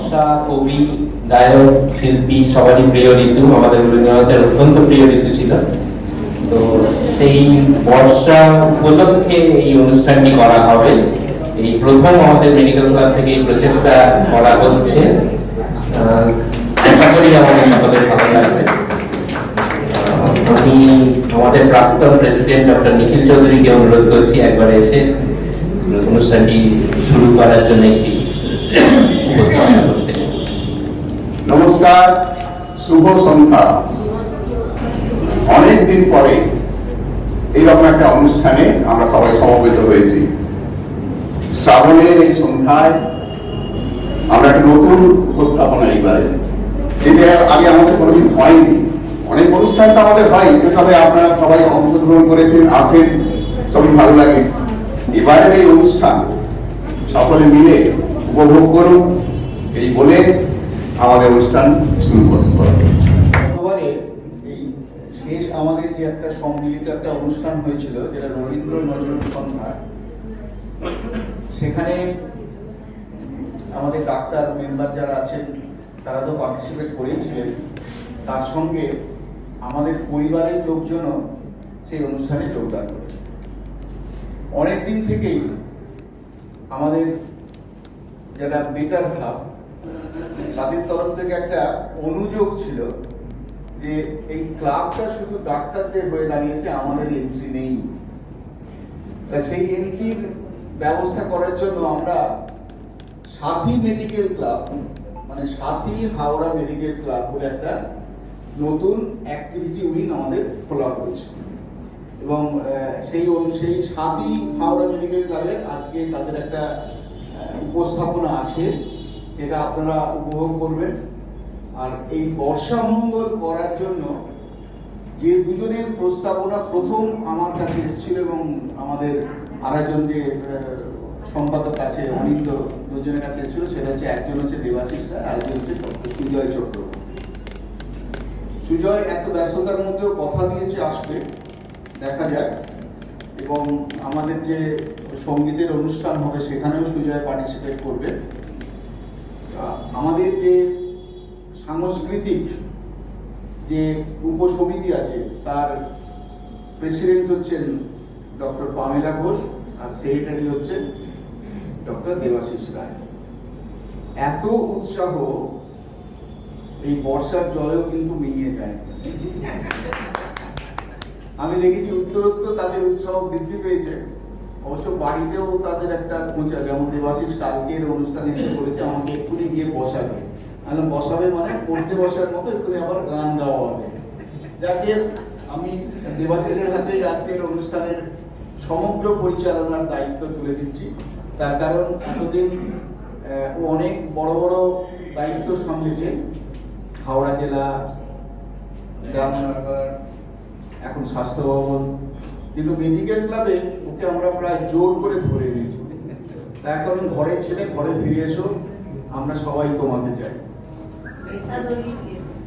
বর্ষা কবি, গায়ক, শিল্পী সবারই প্রিয় ঋতু। আমাদের রবীন্দ্রনাথের অত্যন্ত প্রিয় ঋতু ছিল। তো সেই বর্ষা উপলক্ষে এই অনুষ্ঠানটি করা হবে। এই প্রথম আমাদের মেডিকেল ক্লাব থেকে এই প্রচেষ্টা করা হচ্ছে। আশা করি আমাদের সকলের ভালো লাগবে। আমি আমাদের প্রাক্তন প্রেসিডেন্ট ডক্টর নিখিল চৌধুরীকে অনুরোধ করছি একবার এসে অনুষ্ঠানটি শুরু করার জন্য একটি উপস্থাপনা করতে। নমস্কার, শুভ সন্ধ্যা। অনেকদিন পরে এইরকম একটা অনুষ্ঠানে আমরা সবাই সমবেত হয়েছি। শ্রাবণের এই সন্ধ্যায় আমরা একটা নতুন উপস্থাপনা এইবারে, যেটা আগে আমাদের কোনোদিন হয়নি। অনেক অনুষ্ঠান তো আমাদের হয়, সেসবে আপনারা সবাই অংশগ্রহণ করেছেন, আসেন, সবই ভালো লাগে। এবারের এই অনুষ্ঠান সকলে মিলে উপভোগ করুন, এই বলে আমাদের অনুষ্ঠান শুরু করতে পারবো। গতবারে এই শেষ আমাদের যে একটা সম্মিলিত একটা অনুষ্ঠান হয়েছিল, যেটা রবীন্দ্র নজরুল সন্ধ্যা, সেখানে আমাদের ডাক্তার মেম্বার যারা আছেন তারা তো পার্টিসিপেট করেছিলেন, তার সঙ্গে আমাদের পরিবারের লোকজনও সেই অনুষ্ঠানে যোগদান করেছে। অনেক দিন থেকেই আমাদের যারা বেটার হাব, তাদের তরফ থেকে একটা অনুযোগ ছিল যে এই ক্লাবটা শুধু ডাক্তারদের হয়ে দাঁড়িয়েছে, আমাদের এন্ট্রি নেই। তা সেই এন্ট্রির ব্যবস্থা করার জন্য আমরা সাথী মেডিকেল ক্লাব, মানে সাথী হাওড়া মেডিকেল ক্লাব বলে একটা নতুন অ্যাক্টিভিটি উইং আমাদের খোলা হয়েছে। এবং সেই সাথী হাওড়া মেডিকেল ক্লাবের আজকে তাদের একটা উপস্থাপনা আছে, সেটা আপনারা উপভোগ করবেন। আর এই বর্ষা মঙ্গল করার জন্য যে দুজনের প্রস্তাবনা প্রথম আমার কাছে এসেছিল এবং আমাদের আরেকজন যে সম্পাদক আছে অনিন্দ, দুজনের কাছে এসেছিল, সেটা হচ্ছে একজন হচ্ছে দেবাশিস রায়, আরেকজন হচ্ছে ডক্টর সুজয় চক্রবর্তী। সুজয় এত ব্যস্ততার মধ্যেও কথা দিয়েছে আসবে, দেখা যাক। এবং আমাদের যে সঙ্গীতের অনুষ্ঠান হবে সেখানেও সুজয় পার্টিসিপেট করবে। আমাদের যে সাংস্কৃতিক যে উপসমিতি আছে তার প্রেসিডেন্ট হচ্ছেন ডক্টর পামেলা ঘোষ, আর সেক্রেটারি হচ্ছেন ডক্টর দেবাশিস রায়। এত উৎসাহ এই বর্ষার জলেও কিন্তু মিলিয়ে যায়। আমি দেখেছি উত্তরোত্তর তাদের উৎসাহ বৃদ্ধি পেয়েছে। অবশ্য বাড়িতেও তাদের একটা খোঁচা, যেমন দেবাশিস কালকের অনুষ্ঠানে এসে বলেছে আমাকে এক্ষুনি গিয়ে বসাবে। আমি বসাবে মানে পড়তে বসার মতো, এক্ষুনি আবার গান গাওয়া হবে। যাকে আমি দেবাশিসের হাতে আজকের অনুষ্ঠানের সমগ্র পরিচালনার দায়িত্ব তুলে দিচ্ছি। তার কারণ এতদিন ও অনেক বড় বড় দায়িত্ব সামলেছে, হাওড়া জেলা, রামনগর, এখন স্বাস্থ্য ভবন, কিন্তু মেডিকেল ক্লাবে ওকে আমরা প্রায় জোর করে ধরে এনেছি। তাই এখন ঘরের ছেলে, ঘরে ফিরে এসো, আমরা সবাই তোমাকে চাই।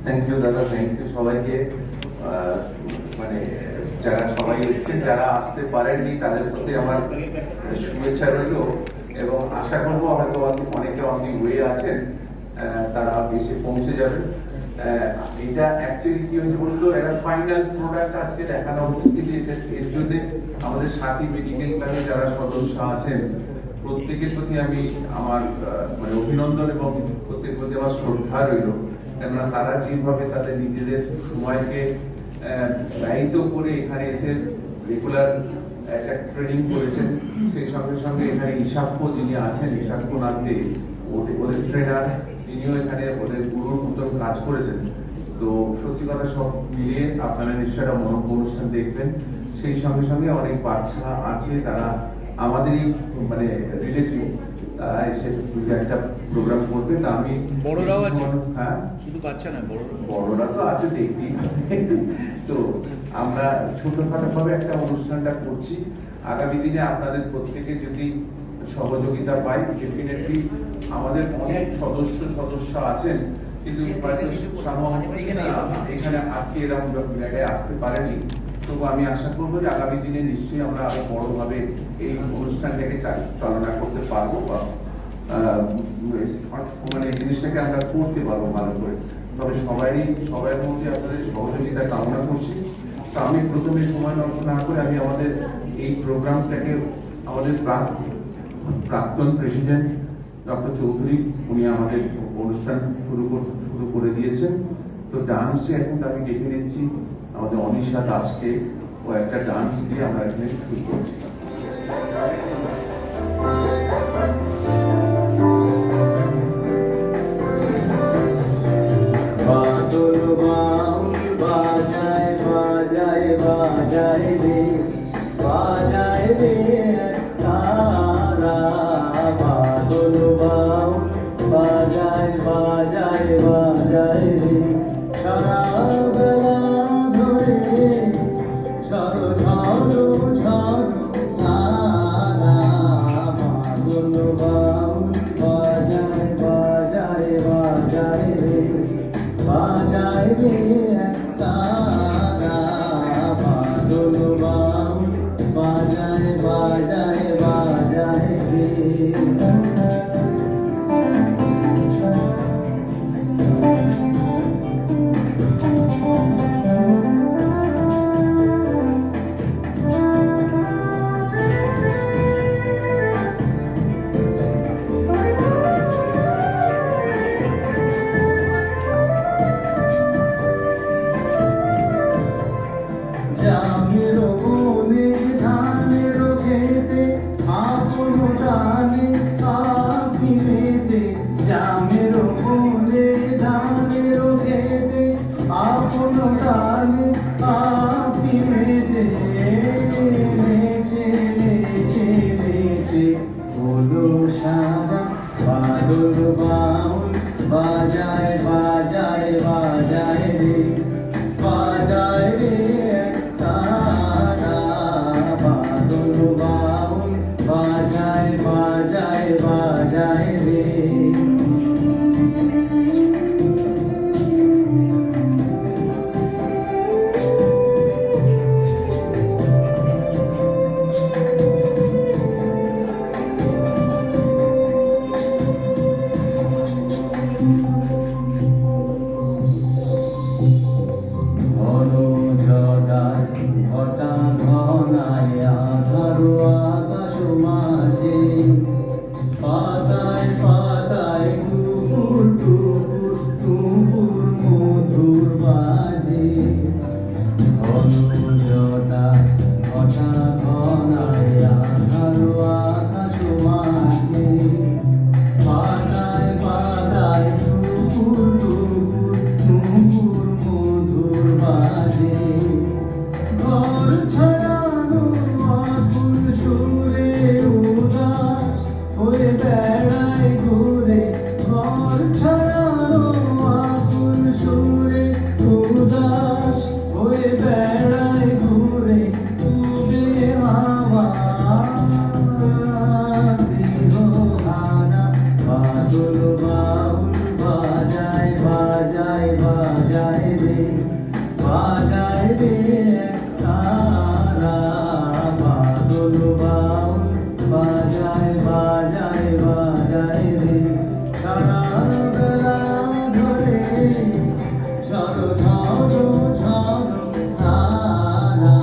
থ্যাংক ইউ দাদা, থ্যাংক ইউ সবাইকে। মানে যারা সবাই এসছেন, যারা আসতে পারেননি তাদের প্রতি আমার শুভেচ্ছা রইল এবং আশা করবো হয়তো অনেকে অনেক ওয়ে আছেন, তারা এসে পৌঁছে যাবেন। এটা অ্যাকচুয়ালি কি হয়েছে বলতো, একটা ফাইনাল প্রোডাক্ট আজকে দেখানো হচ্ছে। এর জন্য আমাদের সাথী মেডিকেল ক্লাবের যারা সদস্য আছেন প্রত্যেকের প্রতি আমি আমার মানে অভিনন্দন এবং প্রত্যেকের প্রতি আমার শ্রদ্ধা রইল। কেননা তারা যেভাবে তাদের নিজেদের সময়কে ব্যয়িত করে এখানে এসে রেগুলার একটা ট্রেনিং করেছেন, সেই সঙ্গে সঙ্গে এখানে ইসাক্ষ্য যিনি আছেন, ইসাক্ষ্যনাথ দে ওদের ট্রেনার, তিনিও এখানে ওদের গুরুর মতন কাজ করেছেন। তো সত্যি কথা সব মিলিয়ে আপনারা নিশ্চয় একটা মনোজ্ঞ অনুষ্ঠান দেখবেন। সেই সঙ্গে সঙ্গে অনেক বাচ্চা আছে, তারা আমাদেরই মানে রিলেটিভ, তারা এসে একটা প্রোগ্রাম করবে। তা আমি বড়রাও আছে, হ্যাঁ শুধু বাচ্চা না, বড়রা তো আছে দেখতেই। তো আমরা ছোটখাটো ভাবে একটা অনুষ্ঠানটা করছি। আগামী দিনে আপনাদের প্রত্যেকে যদি সহযোগিতা পাই, ডেফিনেটলি আমাদের অনেক সদস্য আছেন কিন্তু এখানে আজকে এরকম জায়গায় আসতে পারেনি। তবু আমি আশা করবো যে আগামী দিনে নিশ্চয়ই আমরা আরো বড়ভাবে এই অনুষ্ঠানটাকে চালনা করতে পারবো বা মানে এই জিনিসটাকে আমরা করতে পারবো ভালো করে। তবে সবার মধ্যে আপনাদের সহযোগিতা কামনা করছি। তো আমি প্রথমে সময় নষ্ট না করে আমি আমাদের এই প্রোগ্রামটাকে আমাদের প্রাক্তন প্রেসিডেন্ট ডক্টর চৌধুরী উনি আমাদের অনুষ্ঠান শুরু করে দিয়েছেন। তো ডান্সে এখন আমি ডেকে নিচ্ছি আমাদের অনিশা দাসকে, ও একটা ডান্স দিয়ে আমরা এখানে শুরু করছি। বাদল বাউল বাজায় বাজায় বাজায় রে, বাজায় রে তারা। বাদল বাউল বাজায় বাজায় বাজায় রে, সারা বেলা ধরে ঝড়ো ঝড়ো ঝড়ো তারা। বাদল বাউল বাজায় বাজায় বাজায় রে, বাজায় রে তারা। বাদল বাউল বাজায় বাজায় বাজায় রে। জামের বনে ধানের খেতে আপন দানে আপনি মেতে। জামের বনে ধানের খেতে আপন দানে আপনি মেতে। নেচে নেচে নেচে হলো সারা বাদল বাউল বাজায় বাজায় বাজায় রে, বাজায় রে তারা। বাদল বাউল বাজায় বাজায় বাজায় রে। ঘন জটায় ঘটা ঘনায় আধারো আকাশ মাঝে। পাতায় পাতায় টুকুর টুকুর টুকুর মধুর বাজে। ঘন জটায় ঘটা ঘনায় আধারো আকাশ মাঝে। পাতায় পাতায় টুকুর টুকুর টুকুর মধুর বাজে। ঘর ছাড়ানো আকুল সুরে উদাস হয়ে বেড়ায় ঘুরে। ঘর ছাড়ানো আকুল সুরে উদাস হয়ে বেড়ায় ঘুরে। উবে হাওয়া গৃহহারা বাদল বাউল বাজায় বাজায় বাজায় রে, বাজায় রে তারা। বাদল বাউল বাজায় বাজায় বাজায় রে, সারা বেলা ধরে ঝড়ো ঝড়ো ঝড়ো তারা।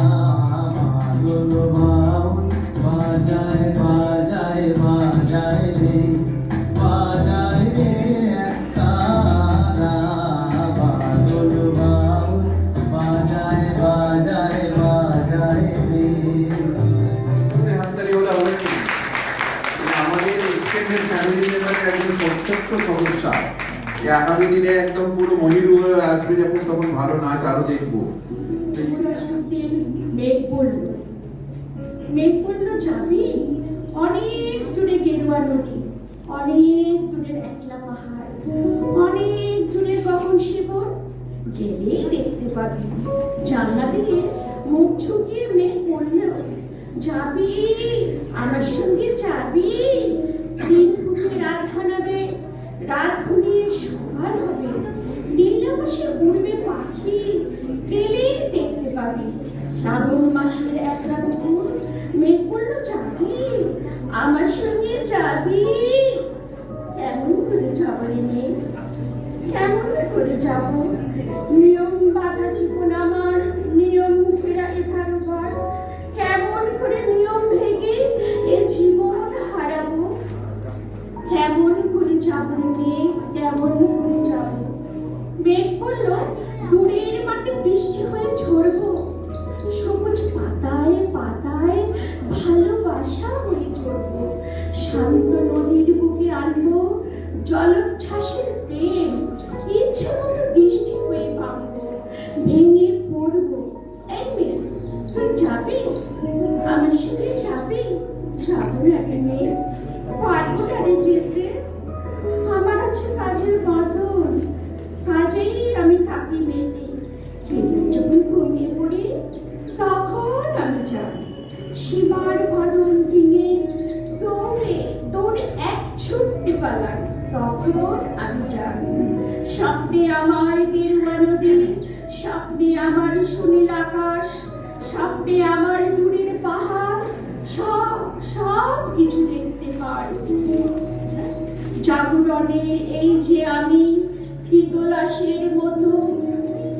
বাদল বাউল বাজায় বাজায় বাজায় রে, বাজায় রে তারা। বাদল বাউল বাজায় বাজায় বাজায় রে। হাততালি হলে হবে না। আমাদের এক্সটেন্ডেড ফ্যামিলি মেম্বারের একজন প্রত্যক্ষ সমস্যা যে আগামী দিনে একদম পুরো মহিরু হয়ে আসবে যখন, তখন ভালো নাচ আরো দেখবো। মেঘ পড়ল, মেঘ পড়ল যাবি অনেক দূরে গেরুয়া নদী, অনেক দূরের একলা পাহাড়, অনেক দূরের গগন শিবন। গেলেই দেখতে পাবি জানলা দিয়ে মুখ ঝুঁকিয়ে মেঘ পড়ল। যাবি আমার সঙ্গে যাবি। দিন ফুটে রাত ঘনাবে, রাত ঘনিয়ে সকাল হবে। নীল আকাশে উড়বে পাখি, গেলেই দেখতে পাবি। শ্রাবণ মাসের একলা কুকুর মেঘ পড়ল যাবি আমার সঙ্গে যাবি। যাবো রে মেয়ে, কেমন করে যাব? নিয়ম বাঁধা জীবন আমার, নিয়ম ঘেরা এধার ঘর, কেমন করে নিয়ম ভেঙে এ জীবন হারাবো? কেমন করে যাবো রে মেয়ে, কেমন করে যাব? মেঘ বলল দূরের মাঠে বৃষ্টি হয়ে ঝরবো, সবুজ পাতায় পাতায় ভালোবাসা হয়ে ঝরবো, শান্ত নদীর বুকে আনবো জলোচ্ছ্বাসের প্রেম, ইচ্ছে মতো বৃষ্টি হয়ে ভাঙবো, ভেঙে পড়বো। এই মেয়ে, তুই যাবি আমার সাথে? যাবি? যাবো না রে মেয়ে, পারবো না রে যেতে, আমার আছে কাজের বাঁধন, কাজেই আমি থাকি মেতে। কিন্তু যখন ঘুমিয়ে পড়ি তখন আমি যাই, সীমার বাঁধন ভেঙে দৌড়ে দৌড়ে এক ছুটতে পালাই, তখন আমি যাই। স্বপ্নে আমার গেরুয়া নদী, স্বপ্নে আমার সুনীল আকাশ, স্বপ্নে আমার দূরের পাহাড়, সব সব কিছু দেখতে পাই। জাগরণের এই যে আমি কৃতলাসের মতো,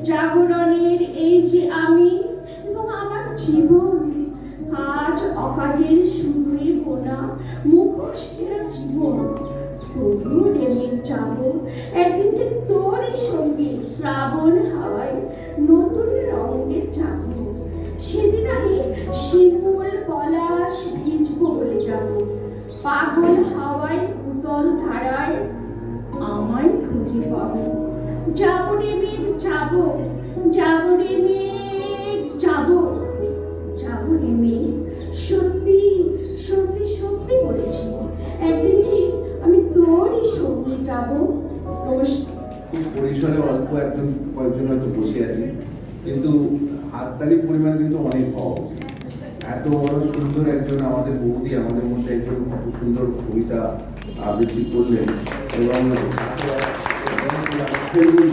জাগরণের এই যে আমি এবং আমার জীবন, কাজ অকাজের শুধুই বোনা মুখোশ ঘেরা জীবন। তবুও নেমে যাবো একদিন যে তোরই সঙ্গে শ্রাবণ হাওয়ায় নতুন রঙে যাবো, সেদিন আমি শিমুল পলাশ ভিজবো বলে যাবো, পাগল হাওয়ায় উতল ধারায় আমায় খুঁজে পাবো। যাবো রে মেঘ যাবো, যাবো রে মেঘ যাবো, যাবো রে মেঘ, সত্যি সত্যি সত্যি বলেছি, একদিন ঠিক আমি তোরই সঙ্গে যাবো। পরিসরে অল্প কয়েকজন হয়তো বসে আছে, কিন্তু হাততালির পরিমাণ কিন্তু অনেক হওয়া উচিত। এত বড় সুন্দর একজন আমাদের বৌদি আমাদের মধ্যে একজন খুব সুন্দর কবিতা আবৃত্তি করলেন, এবং আমরা করবই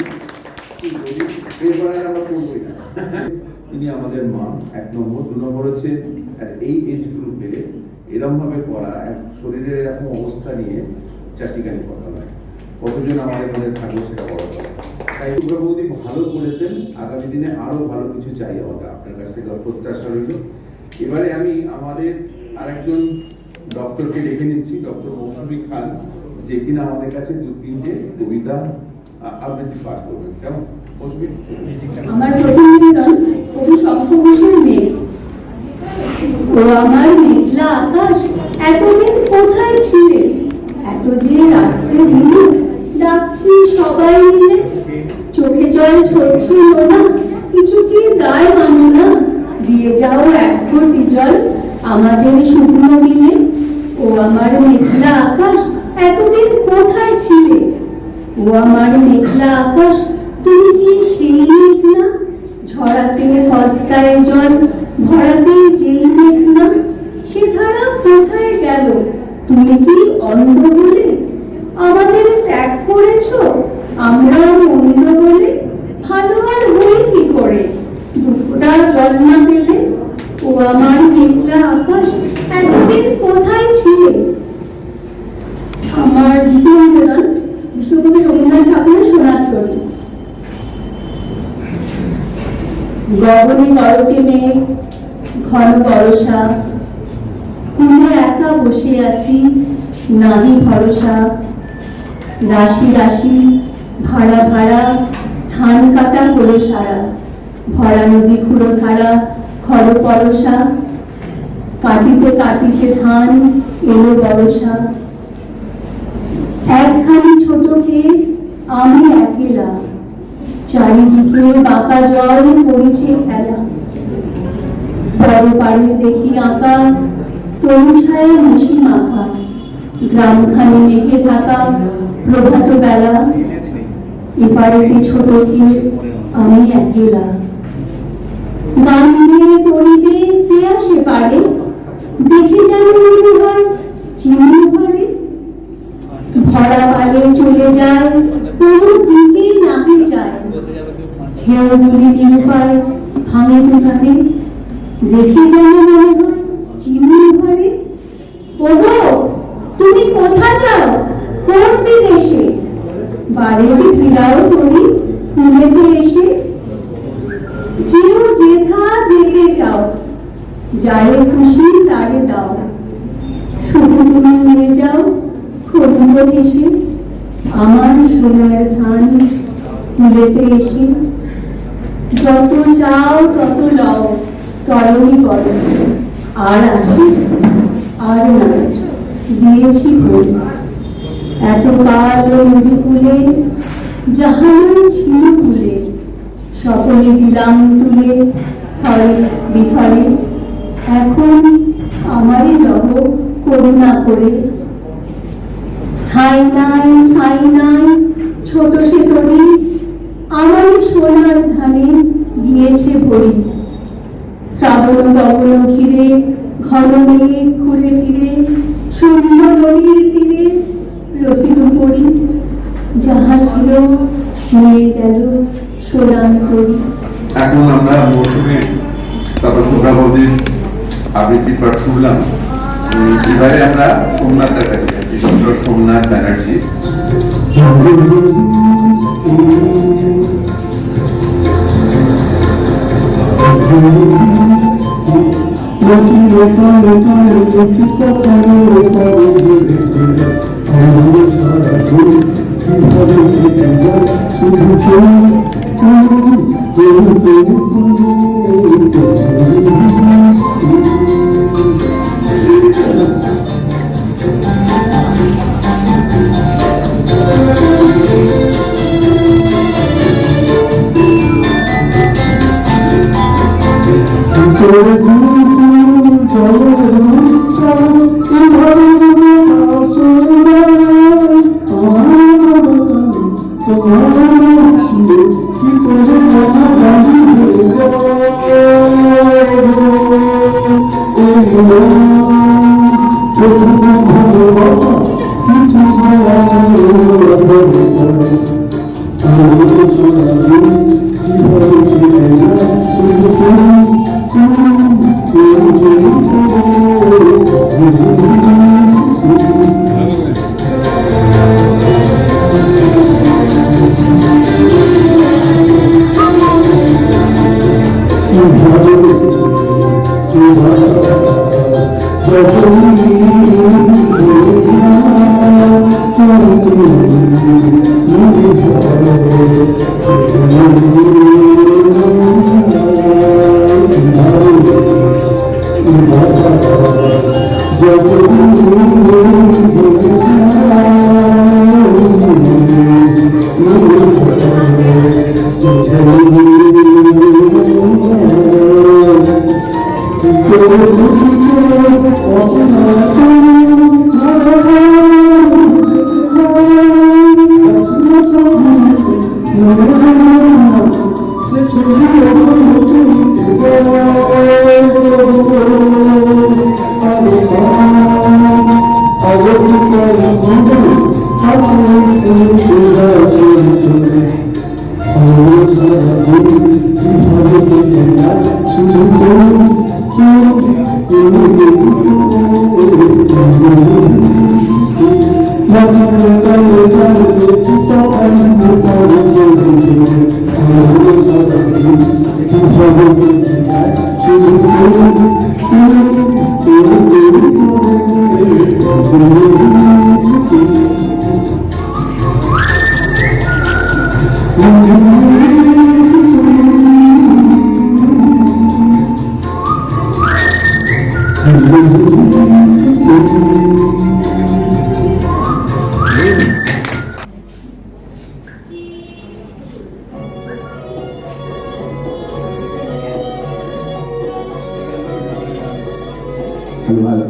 না। তিনি আমাদের মা, 1 নম্বর। 2 নম্বর হচ্ছে এই এজ গ্রুপে এরকম ভাবে করা, শরীরের এরকম অবস্থা নিয়ে চারটিখানি কথা নয়। কতজন আমাদের মধ্যে থাকবে সেটা বড় কথা। তাই বৌদি ভালো করেছেন, আগামী দিনে আরো ভালো কিছু চাই আমাদের, আপনার কাছ থেকে প্রত্যাশা রইল। এবারে আমি আমাদের আরেকজন ডক্টরকে ডেকে নিচ্ছি, ডক্টর মৌসুমী খান, যে কিনা আমাদের কাছে 2-3টে কবিতা আবৃত্তি পাঠ করবেন। কেমন মৌসুমী? আমার প্রথম নিবেদন কবি শঙ্খ ঘোষের মেঘ। ও আমার মেঘলা আকাশ, এতদিন কোথায় ছিলে? এত যে রাত্রে দিনে ডাকছি সবাই মিলে, চোখে জল ঝরছিল না, কিছু কি দায় মানো না, দিয়ে যাও 1 ঘটি জল আমাদের শুকনো মিলে। ও আমার মেঘলা আকাশ, এতদিন কোথায় ছিলে? ও আমার মেঘলা আকাশ, তুমি কি সেই মেঘ না? ঝরাতে পদ্মায় জল, ভরাতে যেই মেঘ না, সে ধারা কোথায় গেল? তুমি কি অন্ধ বলে আমাদের ত্যাগ করেছ? আমরা মন্দ বলে ভালো আর হই কি করে? 2 ফোঁটা জল না পেলে? ও আমার মেঘলা আকাশ, এতদিন কোথায় ছিলে? আমার দ্বিতীয় নিবেদন বিশ্বকবি রবীন্দ্রনাথ ঠাকুরের সোনারতরী। গগনে গরজে মেঘ, ঘন বরষা, কুলে একা বসে আছি, নাহি ভরসা। রাশি রাশি ভাড়া ভাড়া ধান কাটা হলো সারা, ভরা নদী খুঁড়ো ধারা খড় পরশা। কাটিতে কাটিতে ধান এলো বরষা, একখানি ছোট ক্ষেত আমি একেলা, চারিদিকে বাঁকা জল পড়েছে খেলা। বড় পাড়ে দেখি আঁকা তরু ছায়া মসি মাখা, গ্রামখানি মেঘে ঢাকা প্রভাত বেলা। এপারেতে ছোট ক্ষেত আমি একেলা, গান দিয়ে তরিবে কে আসে পারে, দেখে যেন মনে হয় চিমনি ভরে। ভরা পালে চলে যায় কোনো দিকে নাহি যায়, ঝেউগুলি নিরুপায় ভাঙে দুধারে, দেখে যেন মনে হয় চিমনি ভরে। ওগো তুমি কোথা যাও, কোন বিদেশে? হেসে আমার সোনার ধান কুলেতে এসে, যত চাও তত লও তরণী করো, আর আছে আর না দিয়েছি বই। এত কাল মধুকুলে যাহার ছিল কুলে, সকলে দিলাম তুলে থরে বিথরে, এখন আমারই লহ করুণা করে। ঠাই নাই ছোট সে তরি, আমার সোনার ধানে দিয়েছে ভরি। শ্রাবণ গগন ঘিরে ঘন মেঘ ঘুরে ফিরে, সুন্দর নদীর তীরে রহিল পড়ি, যাহা ছিল নিয়ে গেল সোনার তরি। এখন আমরা মৌসুমী তারপর শুভ্রাবতীর আবৃত্তির পাঠ শুনলাম। এবারে আমরা সোমনাথের কাছে যাচ্ছি, ডক্টর সোমনাথ ব্যানার্জি। ভালো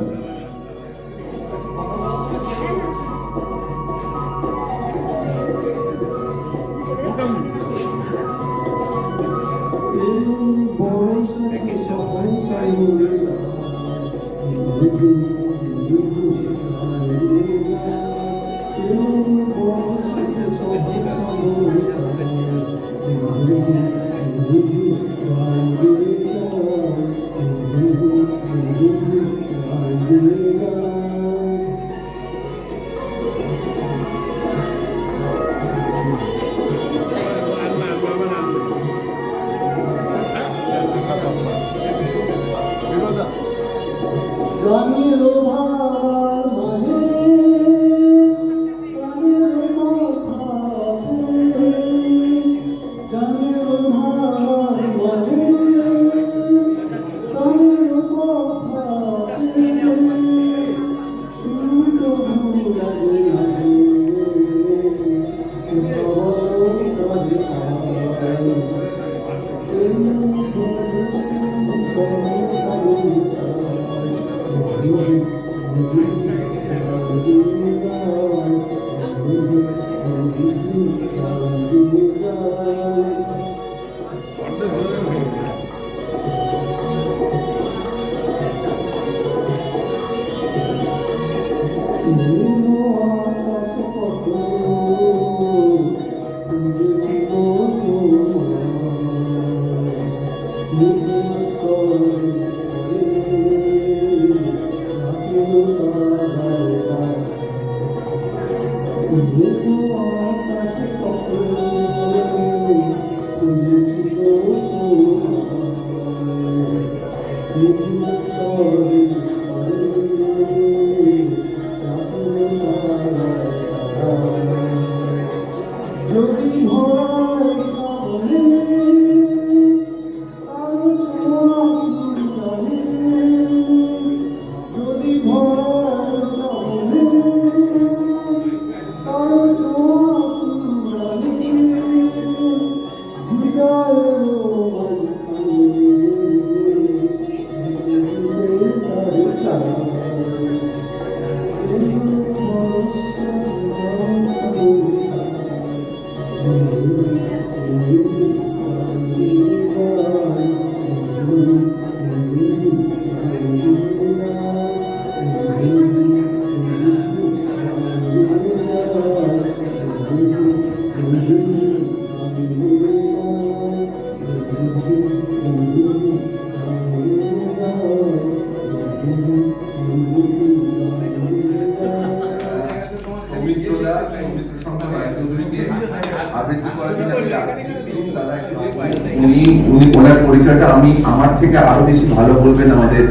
ওনার পরিচয়টা আমি আমার থেকে আরো বেশি ভালো বলবেন আমাদের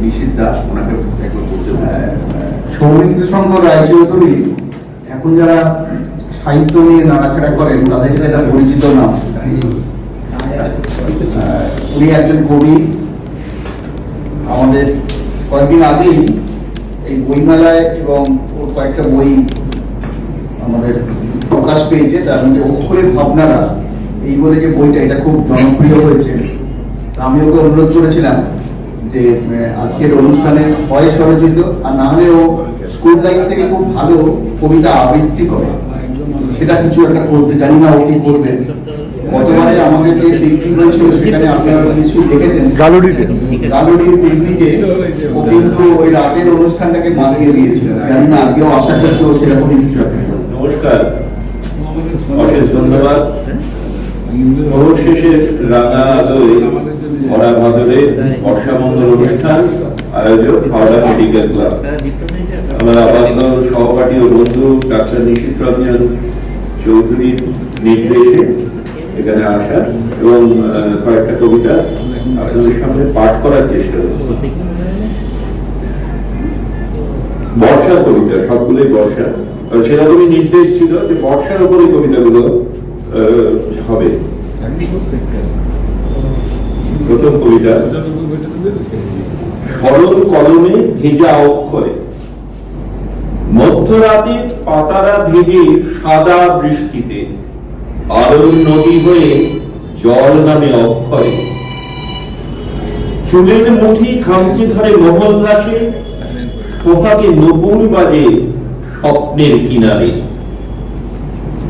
নিশিত দাস, ওনাকে একবার বলতে সৌমিত্র শঙ্কর রায়চৌধুরী এখন যারা সাহিত্য নিয়ে নাড়াচাড়া করেন তাদের কাছে একটা পরিচিত নাম। উনি একজন কবি। আমাদের কয়েকদিন আগেই এই বইমেলায় এবং ওর কয়েকটা বই আমাদের প্রকাশ পেয়েছে, তার মধ্যে অক্ষরের ভাবনারা এই বলে যে বইটা, এটা খুব জনপ্রিয় হয়েছে। আমি ওকে অনুরোধ করেছিলাম যে আজকের অনুষ্ঠানে হয় স্বরচিত, আর না হলে ও স্কুল লাইফ থেকে খুব ভালো কবিতা আবৃত্তি করে, সেটা কিছু একটা করতে, জানি না ও কি করবে। গতবারে আমাদের যে পিকনিক হয়েছিল সেখানে আপনারা কিছু দেখেছেন, গালুডির পিকনিকে ও কিন্তু ওই রাতের অনুষ্ঠানটাকে মাতিয়ে দিয়েছিল। জানি না আজকেও আশা করছি ও সেরকমই কিছু একটা করবে। নমস্কার, অশেষ ধন্যবাদ। অবশেষে রাঙা আলোয় ভরা ভাদরে বর্ষামঙ্গল অনুষ্ঠান আয়োজক হাওড়া মেডিকেল ক্লাব। আমার আবান্য সহপাঠী ও বন্ধু ডাক্তার নিশিত রঞ্জন চৌধুরীর নির্দেশে এখানে আসা এবং কয়েকটা কবিতা আপনাদের সামনে পাঠ করার চেষ্টা করছি। বর্ষার কবিতা, সবগুলোই বর্ষা, সেরকমই নির্দেশ ছিল যে বর্ষার উপরে কবিতাগুলো হবে। প্রথম কবিতা, সরল কলমে ভেজা অক্ষরে। মধ্যরাতে পাতারা ভেজে সাদা বৃষ্টিতে, আলোর নদী হয়ে জল নামে অক্ষরে। চুলের মুঠি খামচে ধরে মহল্লাসে, সোহাগে নূপুর বাজে স্বপ্নের কিনারে।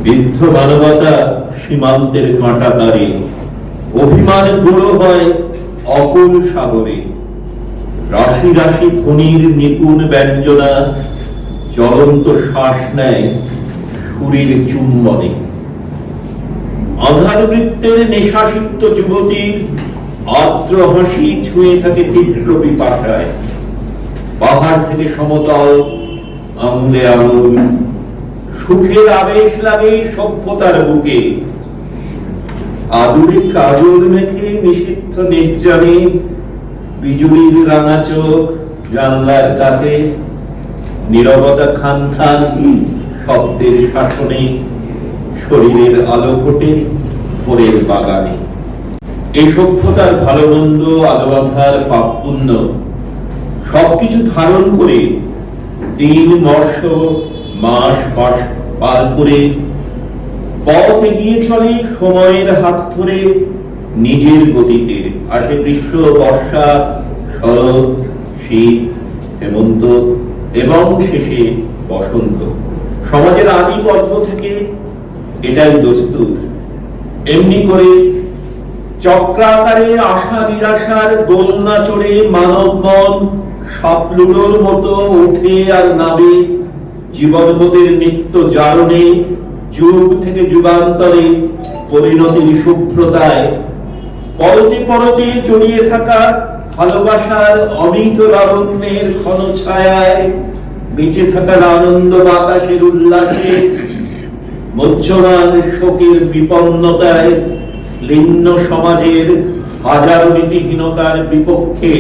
বৃদ্ধ মানবতা সীমান্তের কাঁটা তারে, অভিমান গুঁড়ো হয় অকুল সাগরে। রাশি রাশি ধ্বনির নিপুণ ব্যঞ্জনা, জ্বলন্ত শ্বাস নেয় সুরের চুম্বনে। আধার বৃত্তের নেশাসিক্ত যুবতীর আর্দ্র হাসি ছুঁয়ে থাকে তীব্র পিপাসায়। পাহাড় থেকে সমতল আঙুলে আঙুল, সুখের আবেশ লাগে সভ্যতার বুকে। আদুরে কাজল মেখে নিষিদ্ধ নির্জনে, বিজুলির রাঙা চোখ জানলার কাছে। নীরবতা খান খান শব্দের শাসনে, শরীরের আলো ফোটে ভোরের বাগানে। এই সভ্যতার ভালো মন্দ, আলো আধার পাপ পুণ্য সবকিছু ধারণ করে দিন বর্ষ মাস মাস পার করে পথ এগিয়ে চলে সময়ের হাত ধরে নিজের গতিতে। আসে গ্রীষ্ম, বর্ষা, শরৎ, শীত, হেমন্ত এবং শেষে বসন্ত। সমাজের আদি পর্ব থেকে এটাই দস্তুর। এমনি করে চক্রাকারে আশা নিরাশার দোলনা চড়ে মানব মন স্বপ্লুডোর মতো ওঠে আর নামে জীবনবোধের নিত্য জারণে, যুগ থেকে যুগান্তরে পরিণতির শুভ্রতায় পরতে পরতে জড়িয়ে থাকা ভালোবাসার অমিত লাবণ্যের ঘন ছায়ায়, বেঁচে থাকার আনন্দ বাতাসের উল্লাসে, মুহ্যমান শোকের বিপন্নতায়, লিন্ন সমাজের হাজার নীতিহীনতার বিপক্ষে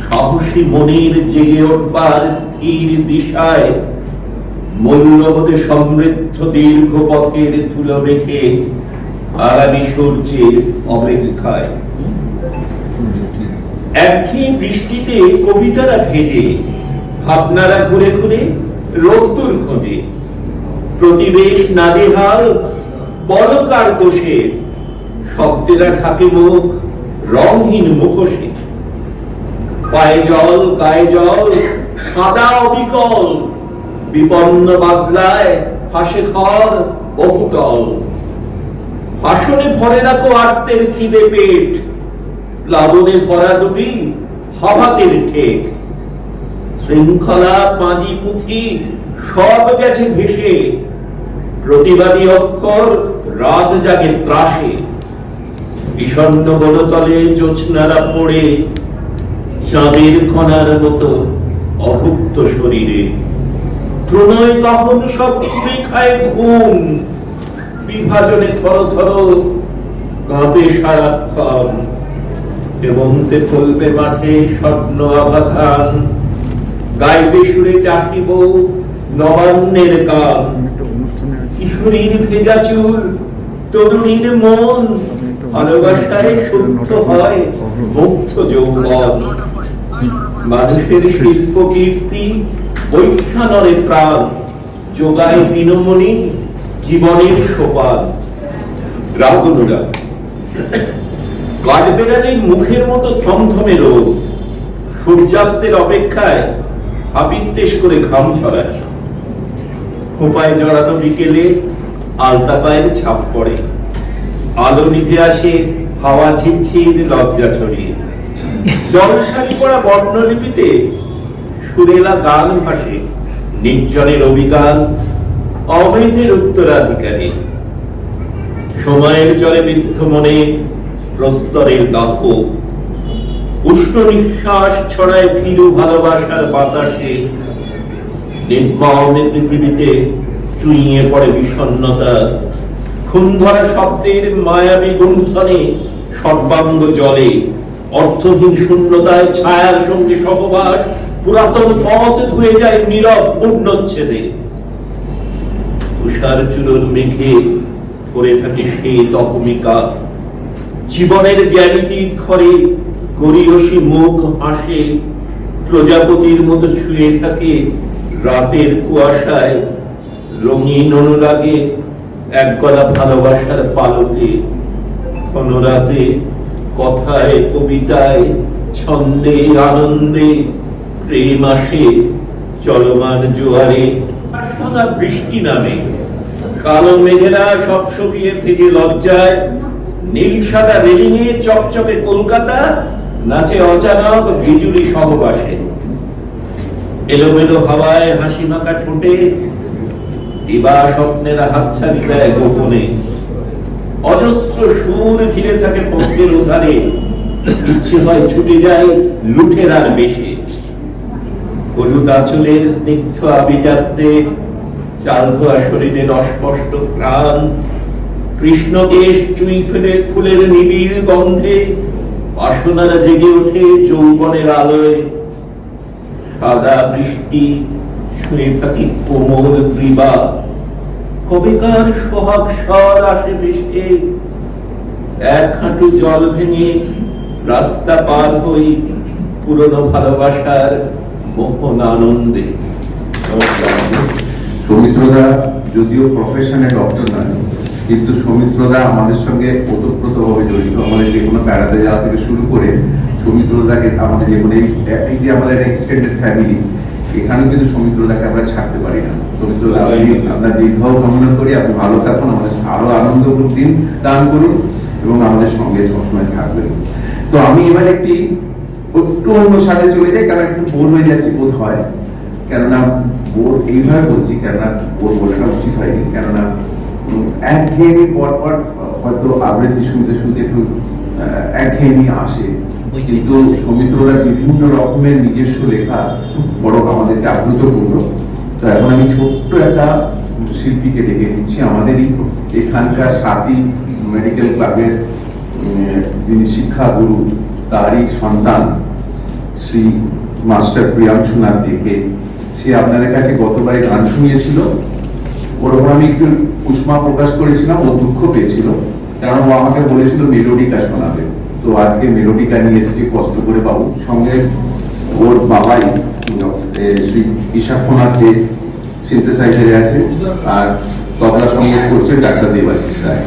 সাহসী মনের জেগে উঠবার স্থির দিশায়, মূল্যবোধে সমৃদ্ধ দীর্ঘ পথের ধুলো মেখে আগামী সূর্যের অপেক্ষায়। একঘেয়ে বৃষ্টিতে কবিতারা ভেজে, ভাবনারা ঘুরে ঘুরে রোদ্দুর খোঁজে, প্রতিবেশ নাজেহাল বলকার দোষে, শব্দেরা ঢাকে মুখ রংহীন মুখোশে। পায়ে জল গায়ে জল সাদা অবিকল, বিপন্ন বাদলায় হাসে ঘর বহুতল। হাসনে ভরে রাখো আর্তের খিদে পেট, প্লাবনে ভরা ডুবি হাভাতের ঠেক। শৃঙ্খলা পাঁজি পুঁথি সব গেছে ভেসে, প্রতিবাদী অক্ষর রাত জাগে ত্রাসে। বিষণ্ণ বনতলে জ্যোৎস্নারা পড়ে, চাঁদের কণার মতো অভুক্ত শরীরে। প্রণয় কখন সব ছুঁড়ে খায় ঘুম, বিভাজনে থর থর কাঁপে সারাক্ষণ। হেমন্তে ফলবে মাঠে স্বপ্ন আভাধান, গাইবে সুরে চাহিব নবান্নের গান। কিশোরীর ভেজা চুল তরুণীর মন, ভালোবাসায় শুদ্ধ হয় মুগ্ধ যৌবন। মানুষের শিল্প কীর্তি বৈঠানরে প্রাণ, যোগায় দিনমণি জীবনের সোপান। রাগুনুরা কাঠবেড়ালির মুখের মতো থমথমে রোদ, সূর্যাস্তের অপেক্ষায় হাবিত্যেশ করে ঘাম ছড়ায়। খোঁপায় জড়ানো বিকেলে আলতা পায়ের ছাপ পড়ে, আলো নিভে আসে হাওয়া ঝিরঝির লজ্জা ছড়িয়ে। জলসারি পড়া বর্ণলিপিতে সুরেলা গান ভাসে, নির্জনের অভিগান অমৃতের উত্তরাধিকারী। সময়ের জলে বিদ্ধ মনে প্রস্তরের দাহ, উষ্ণ নিঃশ্বাস ছড়ায় ভীরু ভালোবাসার বাতাসে। নির্মম পৃথিবীতে চুইয়ে পড়ে বিষণ্ণতা, খুনধরা শব্দের মায়াবী গুণ্ঠনে সর্বাঙ্গ জলে। অর্থহীন শূন্যতায় ছায়ার সঙ্গে সহবাস, পুরাতন পথ ধুয়ে যায় নীরব পূর্ণচ্ছেদে। তুষার চূড়োর মেঘে পড়ে থাকে সেই তহমিকা, জীবনের জ্যামিতিক ঘরে গরিয়সী মুখ হাসে। প্রজাপতির মতো ছুঁয়ে থাকে রাতের কুয়াশায়, রঙিন অনুরাগে এক গলা ভালোবাসার পালকে। ঘন রাতে কথায় কবিতায় ছন্দে আনন্দে প্রেম আসে চলমান জোয়ারে। ভাঙা বৃষ্টি নামে, কালো মেঘেরা সব শুকিয়ে ভেজে লজ্জায়। নীল সাদা রেলিংয়ে চকচকে কলকাতা নাচে অচানক বিজুলি সহবাসে। এলোমেলো হাওয়ায় হাসি মাখা ঠোঁটে দিবা স্বপ্নেরা হাতছানি দেয় গোপনে। অজস্র সুর ঘিরে থাকে পথের উধারে, ইচ্ছে হয় ছুটে যায় লুঠেরার বেশে। হলুদ আঁচলের স্নিগ্ধ আভিজাত্যে চাল ধোয়া শরীরের অস্পষ্ট প্রাণ। কৃষ্ণকেশ চুই ফেলে ফুলের নিবিড় গন্ধে বাসনারা জেগে ওঠে যৌবনের আলোয়। সাদা বৃষ্টি ছুঁয়ে থাকি কোমল গ্রীবা, কবেকার সোহাগ স্বর আসে ভেসে। এক হাঁটু জল ভেঙে রাস্তা পার হই পুরনো ভালোবাসার মোহন আনন্দে। সৌমিত্রদা যদিও প্রফেশনে ডক্টর নয়, কিন্তু সৌমিত্রদা আমাদের সঙ্গে ওতপ্রোতভাবে জড়িত। আমাদের যে কোনো বেড়াতে যাওয়া থেকে শুরু করে সৌমিত্রদাকে আমাদের যেমন এই যে আমাদের একটা এক্সটেন্ডেড ফ্যামিলি, এখানেও কিন্তু সৌমিত্রদাকে আমরা ছাড়তে পারি না। সৌমিত্রদা, আপনার দীর্ঘায়ু কামনা করি, আপনি ভালো থাকুন, আমাদের আরো আনন্দ দিন দান করুন এবং আমাদের সঙ্গে সবসময় থাকবেন। তো আমি এবার একটু অন্য সাথে চলে যাই, কারণ একটু বোর হয়ে যাচ্ছি বোধ হয়, কেননা বোর এইভাবে বলছি, কেননা বোর বলাটা উচিত হয়নি, কেননা একঘেয়েমি পর হয়তো আবৃত্তি শুনতে শুনতে একটু একঘেয়েমি আসে, কিন্তু সৌমিত্ররা বিভিন্ন রকমের নিজস্ব লেখা বড় আমাদেরকে আপ্লুত করলো। তো এখন আমি ছোট্ট একটা শিল্পীকে ডেকে নিচ্ছি, আমাদেরই এখানকার সাথী মেডিকেল ক্লাবের যিনি শিক্ষাগুরু, তারই সন্তান শ্রী মাস্টার প্রিয়াংশুনাথ দেকে। সে আপনাদের কাছে গতবারে গান শুনিয়েছিল, ওর ওপর আমি একটু উষ্মা প্রকাশ করেছিলাম, ও দুঃখ পেয়েছিল, কারণ ও আমাকে বলেছিল মেলোডিকা শোনাবে। তো আজকে মেলোডিকা নিয়ে এসেছি কষ্ট করে বাবু, সঙ্গে ওর বাবাই শ্রী ঈশাক্ষনাথ দে সিনথেসাইজারে আছে, আর তবলা সঙ্গে করছে ডাক্তার দেবাশিস রায়।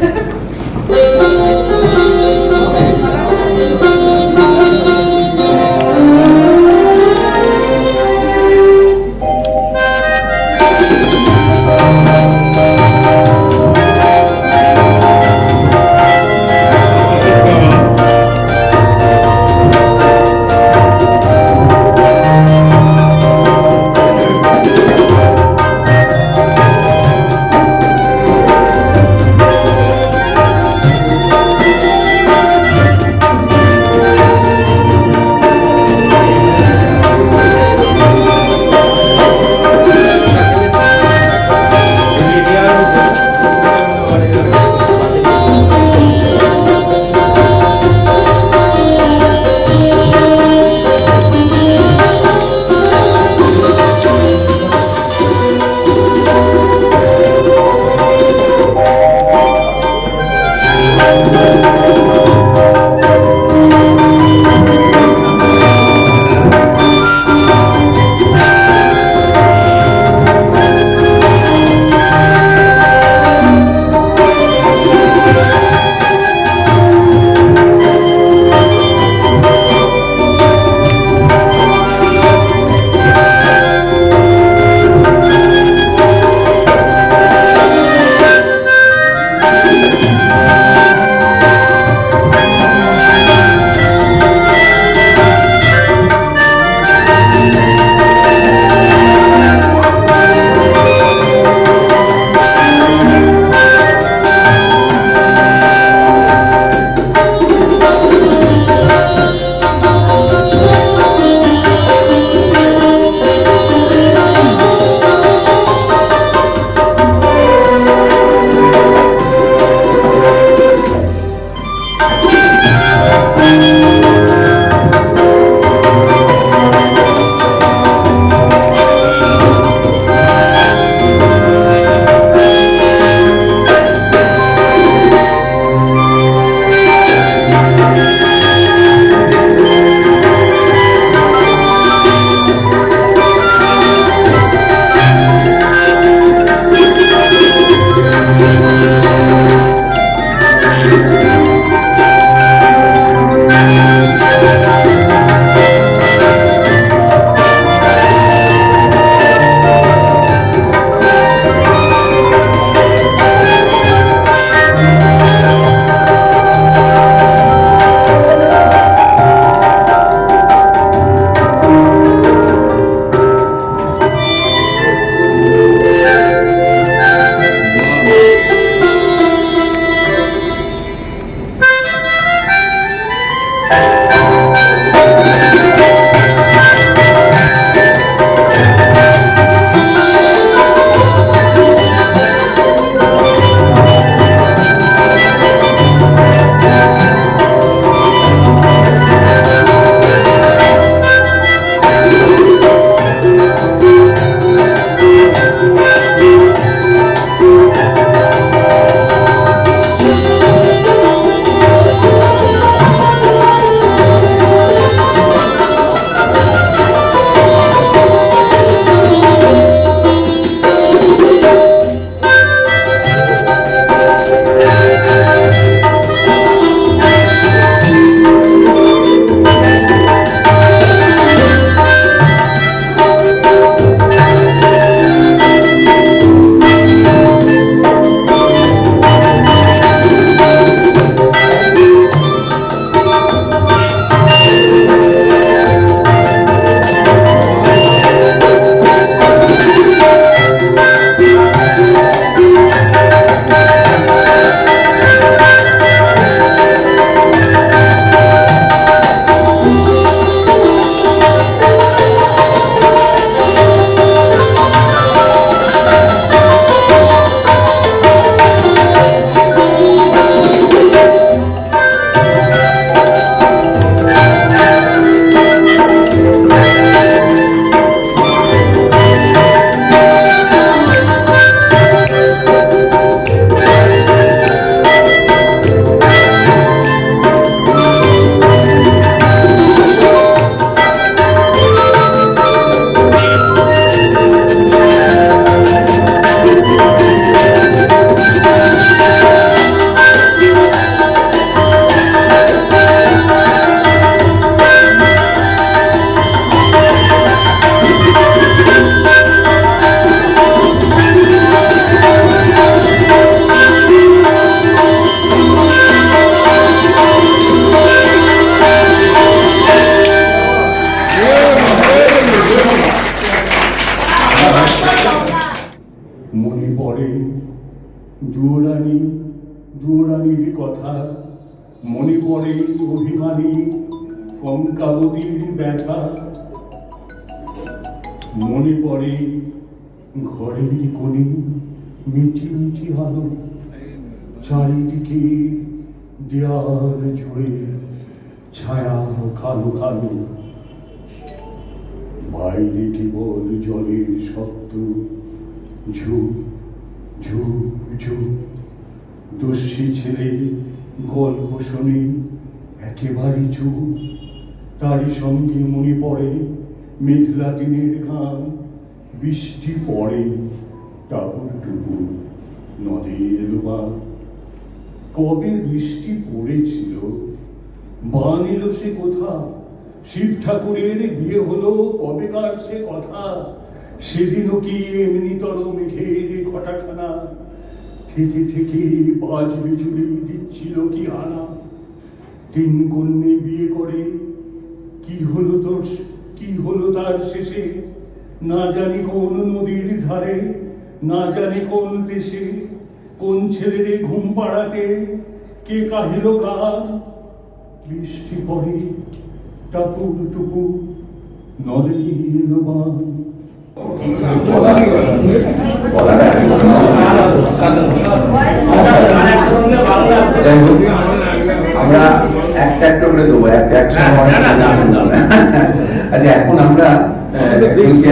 দুরানি দুরানির কথা মনে পড়ে, অভিমানী কঙ্কাবতীর ব্যথা মনে পড়ে, ঘরের কোণে মিটি মিটি আলো, চারিদিকে দেয়াল জুড়ে ছায়া কালো কালো, বাইরে কেবল জলের শব্দ, ঝুপ ঝুপ ঝুপ। দস্যি ছেলে গল্প শুনে একেবারে চুপ, তারই সঙ্গে মনে পড়ে মেঘলা দিনের গান, বৃষ্টি পড়ে টাপুর টুপুর নদের বান। কবে বৃষ্টি পড়েছিল, বান এলো সে কোথা, শিব ঠাকুরের বিয়ে হলো কবেকার সে কথা, সেদিনও কি এমনিতর মেঘের ঘটাখানা, থেকে থেকে বাজ বিজুলি দিচ্ছিল কি হানা। তিন কন্যে বিয়ে করে কি হলো তোর, কি হলো তার শেষে, না জানি কোন নদীর ধারে, না জানি কোন দেশে, কোন ছেলেরে ঘুম পাড়াতে কে কাহিল গান। বৃষ্টি পড়ে টাপুর টুপু নদে এলো বান। আমরা একটা একটা করে দেবো, আচ্ছা এখন আমরা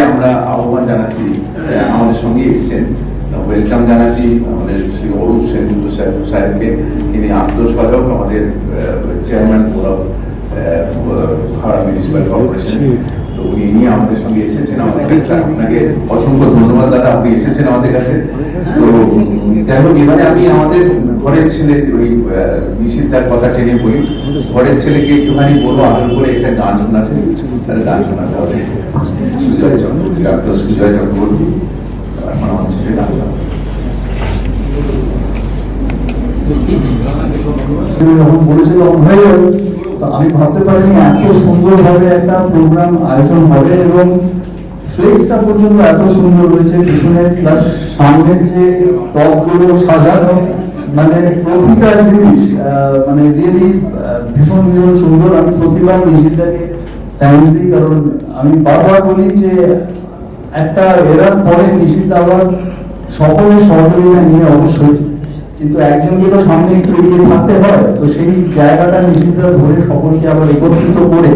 আমরা আহ্বান জানাচ্ছি, আমাদের সঙ্গে এসছেন, ওয়েলকাম জানাচ্ছি আমাদের শ্রী অরূপ সেনগুপ্ত সাহেবকে। তিনি আত্মসহায়ক, আমাদের চেয়ারম্যান হাওড়া মিউনিসিপ্যাল কর্পোরেশন। তো উনি আমাদের সঙ্গে এসেছেন আমাদের কাছে। আপনাকে অসংখ্য ধন্যবাদ দাদা, আপনি এসেছেন আমাদের কাছে। তো যাই হোক, এবারে আমি আমাদের ঘরের ছেলে, ওই নিষিদ্ধার কথা টেনে বলি, ঘরের ছেলেকে একটুখানি বলবো আদর করে একটা গান শোনাতে, তাহলে গান শোনাতে হবে। সুজয় চক্রবর্তী, ডাক্তার সুজয় চক্রবর্তী এখন আমাদের সাথে গান শোনাবে। যখন বলেছিল তো আমি ভাবতে পারিনি এত সুন্দরভাবে একটা প্রোগ্রাম আয়োজন হবে, এবং ফ্লেক্সটা পর্যন্ত এত সুন্দর হয়েছে, পিছনে তার সামনের যে টপগুলো সাজানো, মানে প্রতিটা জিনিস মানে রিয়েলি ভীষণ ভীষণ সুন্দর। আমি প্রতিবার নিষিদ্ধাকে থ্যাঙ্কস দিই, কারণ আমি বারবার বলি যে একটা এরার পরে নিষিদ্ধ আবার সকলের সহযোগিতা নিয়ে অবশ্যই, কিন্তু একজনকে তো সামনে একটু এগিয়ে থাকতে হয়, তো সেই জায়গাটা নিষিদ্ধ ধরে সকলকে আবার একত্রিত করে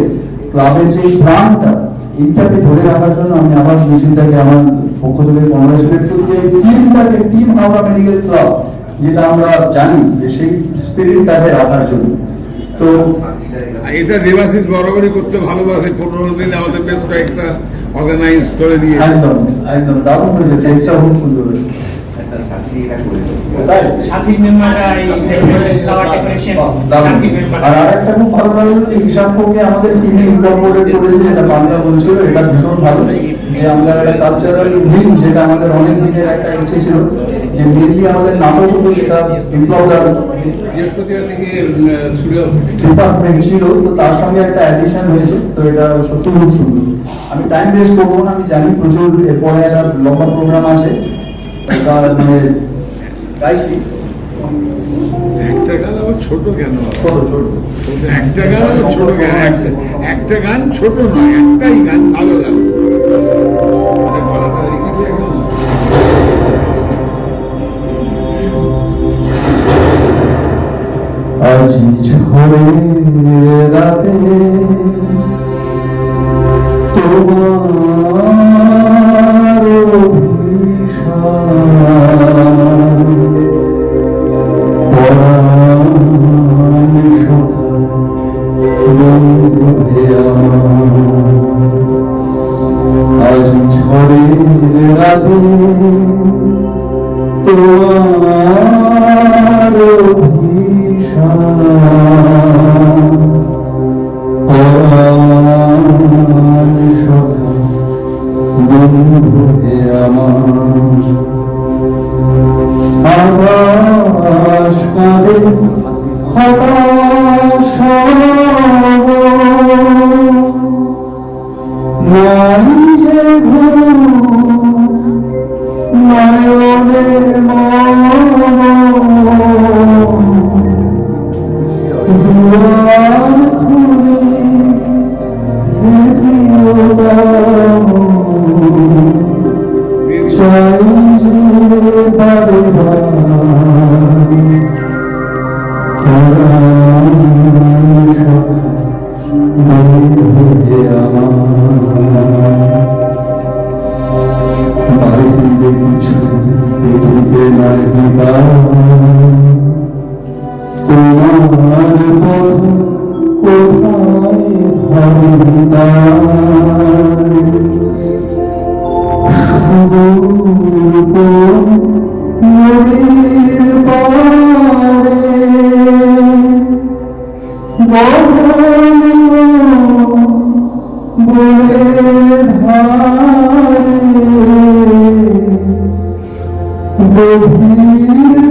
ক্লাবের যে প্রাণটা এইটাকে ধরে রাখার জন্য আমি আবার নিষিদ্ধাকে আমার পক্ষ থেকে কংগ্রেচুলেট করি যে টিমটাকে, টিম হাওড়া মেডিকেল ক্লাব যেটা আমরা জানি যে সেই স্পিরিটটাকে রাখার জন্য। তো এটা দেবাশিস বরাবরই করতে ভালোবাসে, 15 দিন আমাদের বেশ কয়েকটা অর্গানাইজ করে দিয়ে একদম একদম দারুণ হয়েছে, ফ্লেক্সটা খুব সুন্দর হয়েছে। আর আরেকটা খুব ভালো লাগলো যে হিসাব করকে আমাদের টিমে ইনকর্পোরেট করেছে, যেটা বাংলা বলছিল, এটা ভীষণ ভালো যে আমরা একটা কালচারাল উইং, যেটা আমাদের অনেক দিনের একটা ইচ্ছে ছিল যে মেনলি আমাদের নাটকগুলো সেটা বিপ্লবদার ডিপার্টমেন্ট ছিল, তো তার সঙ্গে একটা অ্যাডিশন হয়েছে, তো এটা সত্যি খুব সুন্দর। আমি টাইম ওয়েস্ট করবো না, আমি জানি প্রচুর এরপরে একটা লম্বা প্রোগ্রাম আছে, মানে গাইছি একটা গান আবার ছোট কেন, ছোট ছোট একটা গান আবার ছোট কেন, একটা গান ছোট নয়, একটাই গান ভালো গান। আজ ঝড়ের রাতে তোমার পরাণ সখা বন্ধু হে আমার, আজ ঝড়ের রাতে তোমার পরাণ সখা বন্ধু হে আমার, আকাশ কাঁদে হতাশ নাই যে ঘুম নয়নের মন সুদূর কোন নদীর পারে বনের ধারে গভীর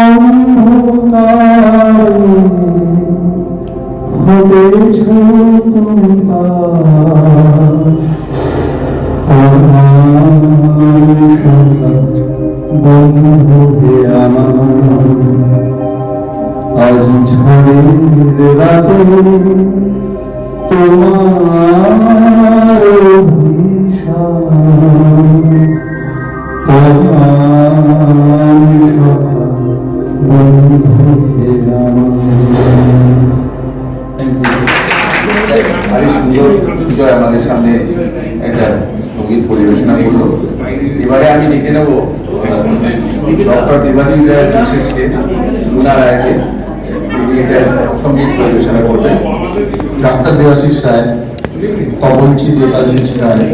অন্ধকারে হতেছ তুমি বন্ধু হে আমার আজ ঝড়ের রাতে তোমার অভিশাপ তোমার সখা বন্ধু হে আরে সুন্দর সুজয় আমাদের সামনে একটা সঙ্গীত পরিবেশনা করলো। এবারে আমি ডেকে নেব ডক্টর দেবাশিস রায় বিশেষকে, লুনা রায়কে, তিনি একটা সঙ্গীত পরিবেশনা করবেন। ডাক্তার দেবাশিস রায়, তপনচি দেবাশিস রায়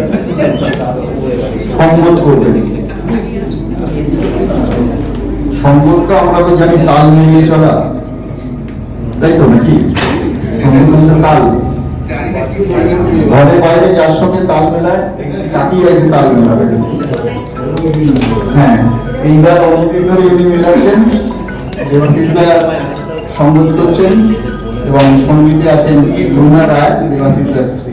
সঙ্গত করবেন। সঙ্গতটা আমরা তো জানি তাল মিলিয়ে চলা, তাই তো নাকি? সঙ্গত হচ্ছে তাল, ঘরে বাইরে যার সঙ্গে তাল মেলায় তাকেই একদিন তাল মেলাবে। হ্যাঁ, এইবার অনেকদিন ধরে উনি মেলাচ্ছেন, দেবাশিস রায় সঙ্গত করছেন এবং সঙ্গীতে আছেন লুনা রায়, দেবাশিস রায় স্ত্রী।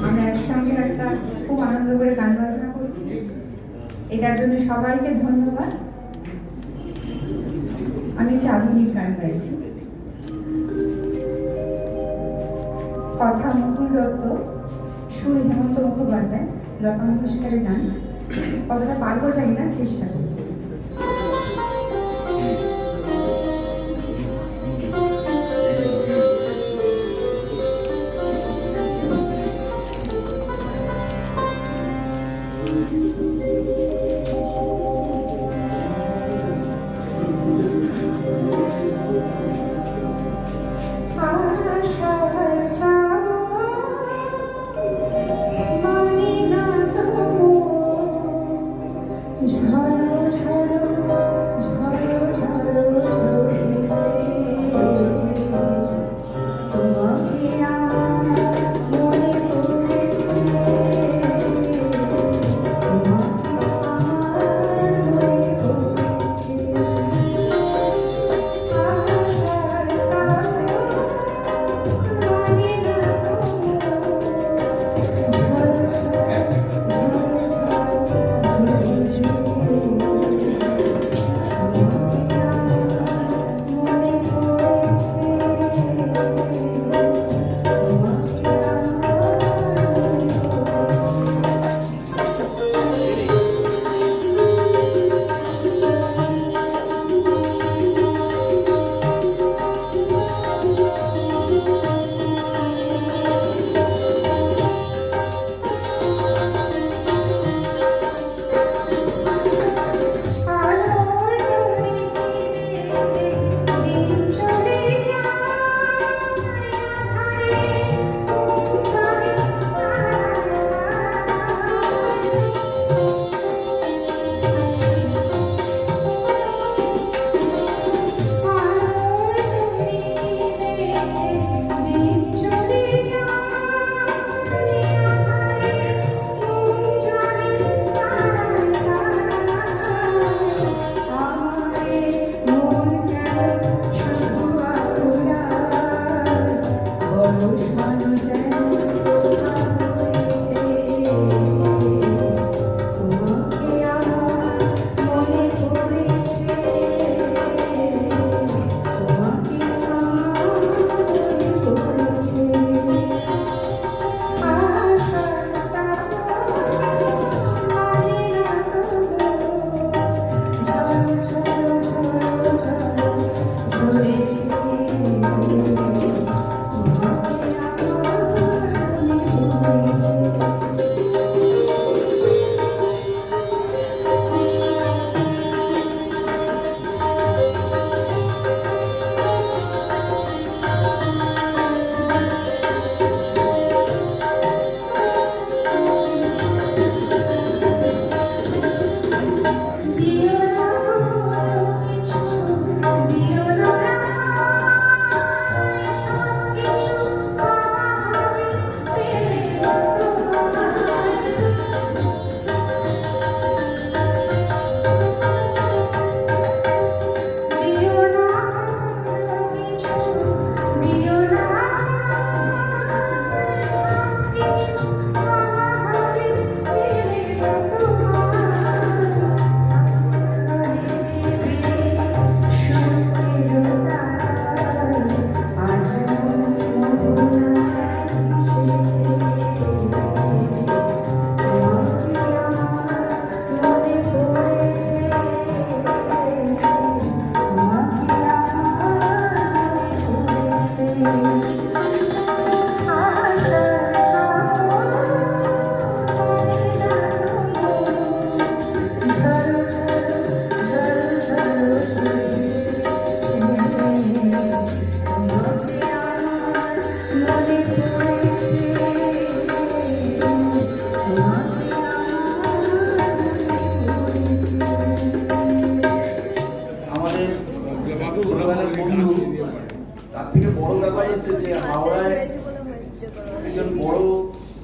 আমরা একসঙ্গে একটা খুব আনন্দ করে গান বাজনা করছি, এটার জন্য সবাইকে ধন্যবাদ। আমি একটা আধুনিক গান গাইছি, কথা মুকুল দত্ত, সুর হেমন্ত মুখোপাধ্যায়, লতা মঙ্গেশকরের গান। কতটা পারবো জানি না, চেষ্টা করছি। ঝড়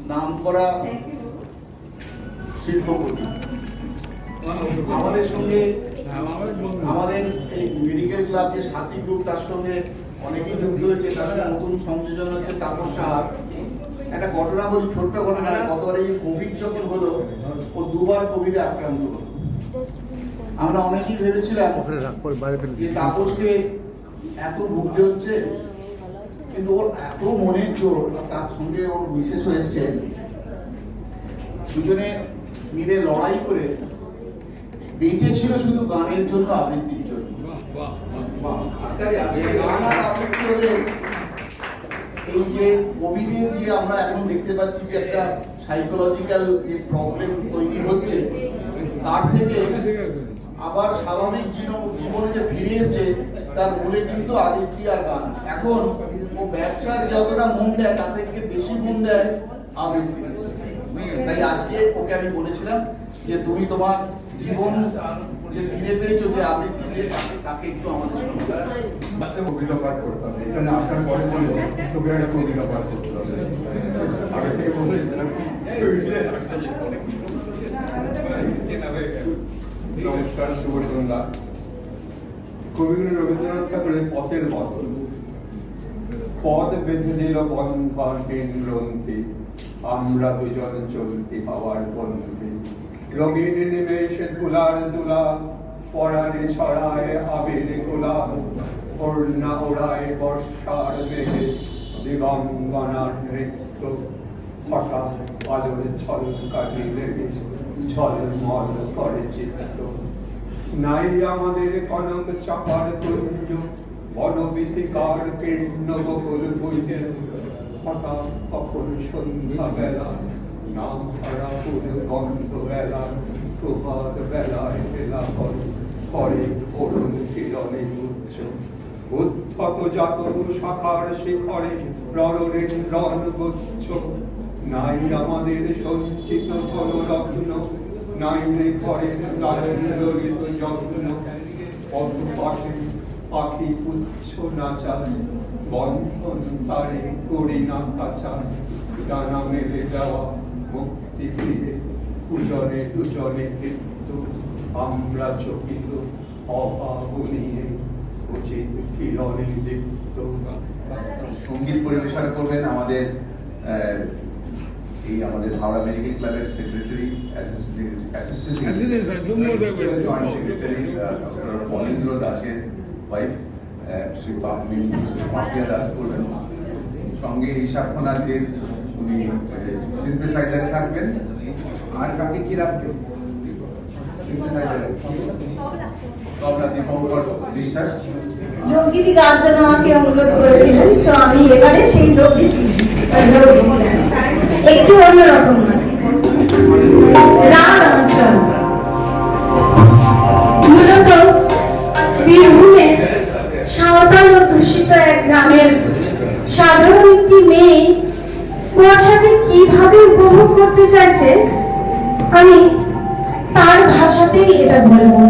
নামকরা শিল্পপতি। আমাদের সঙ্গে আমাদের এই মেডিকেল ক্লাব যে সাথী গ্রুপ, তার সঙ্গে অনেকেই যুক্ত হয়েছে। তার সঙ্গে নতুন সংযোজন হচ্ছে তাপস সাহার। একটা ঘটনা বলি, ছোট্ট ঘটনা। গতবার এই কোভিড যখন হলো, ও দুবার কোভিডে আক্রান্ত হলো। আমরা অনেকেই ভেবেছিলাম যে তাপসকে এত ভুগতে হচ্ছে, কিন্তু ওর এত মনের জোর, তার সঙ্গে ওর বিশেষ এসছে, দুজনে মিলে লড়াই করে বেঁচে ছিল শুধু গানের জন্য, আবৃত্তির জন্য। গান আর আবৃত্তি হলে এই যে কোভিডের যে আমরা এখন দেখতে পাচ্ছি যে একটা সাইকোলজিক্যাল যে প্রবলেম তৈরি হচ্ছে, তার থেকে আবার স্বাভাবিক জীবনে যে ফিরে এসছে, তার মূলে কিন্তু আবৃত্তি আর গান। এখন ও ব্যবসায় যতটা মন দেয়, তার থেকে বেশি মন দেয় আবৃত্তি। তাই আজকে ওকে আমি বলেছিলাম যে তুমি তোমার জীবন যে ফিরে পেয়েছো, যে আবৃত্তি দিয়ে, তাকে একটু আমাদের সঙ্গে কবিতা পাঠ করতে হবে। এখানে আসার পরে বলবো তোকে একটা কবিতা পাঠ করতে হবে। আগে থেকে বলে নমস্কার, শুভ সন্ধ্যা। কবিগুরু রবীন্দ্রনাথ ঠাকুরের পথের মতন। পথ বেঁধে দিল বন্ধন গ্রন্থি, আমরা দুজন চলতি হওয়ার বন্ধে। রঙিন নিমেষে ধুলার দুলা, পরাণে ছড়ায় আবির গোলা। ওড়না ওড়ায় বর্ষার মেঘে, দিগঙ্গনার নৃত্য। হঠাৎ আলোর ঝলকানি লেগে ঝলমল করে চিত্ত। নাই আমাদের কনক চাপার কুঞ্জ, বনবিথিকার কীর্ণ বকুল পুঞ্জ। হঠাৎ কখন সন্ধ্যা বেলা, নাম হারা ফুল গন্ধ বেলা। প্রভাত বেলায় বেলা করে অরুণ কিরণে উচ্চ। উদ্ধত জাত শাখার শিখরে রণের রণ গুচ্ছ। নাই আমাদের সঞ্চিত কোন রত্ন, নাই রে ঘরের লালন ললিত যত্ন। পথ পাশে পাখি পুচ্ছ নাচা, বন্ধন তারে করি না কাছা। ডানা মেলে যাওয়া মুক্তি ফিরে, দুজনে দুজনে কিন্তু আমরা চকিত অভাবনীয় উচিত কিরণে দীপ্ত। সঙ্গীত পরিবেশন করবেন আমাদের এই আমাদের হাওড়া মেডিকেল ক্লাবের secretary, assistant joint secretary doctor Mahendra দাসের ওয়াইফ শ্রী মিসেস মাফিয়া দাস করবেন। সঙ্গে ঈশাক্ষনাথের উনি সিনথেসাইজারে থাকবেন। আর কাকে কি রাখবেন সিনথেসাইজারে? তবলা দীপঙ্কর বিশ্বাস। লোকগীতি গাওয়ার জন্য আমাকে অনুরোধ করেছিলেন, তো আমি এবারে সেই লোকগীতি একটু অন্যরকম রান অঞ্চল। মূলত বীরভূমের সাঁওতাল অধ্যুষিত এক গ্রামের সাধারণ একটি মেয়ে বর্ষাকে কিভাবে উপভোগ করতে চাইছে, আমি তার ভাষাতেই এটা বলবো।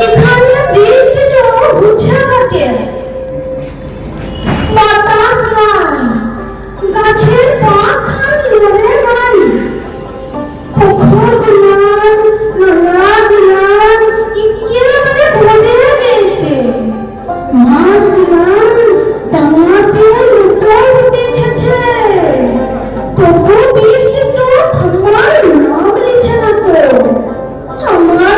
এখানে বৃষ্টিটা হচ্ছে কাটে, বাতাস নাই, গাছের পাখা লড়ে নাই, কখন গুলান লড়া গুলান একেবারে ভরে গেছে। মাছ গুলান টামাতে লুটো উঠেছে, তবু বৃষ্টি তো থামার নাম নিচ্ছে না। তো আমার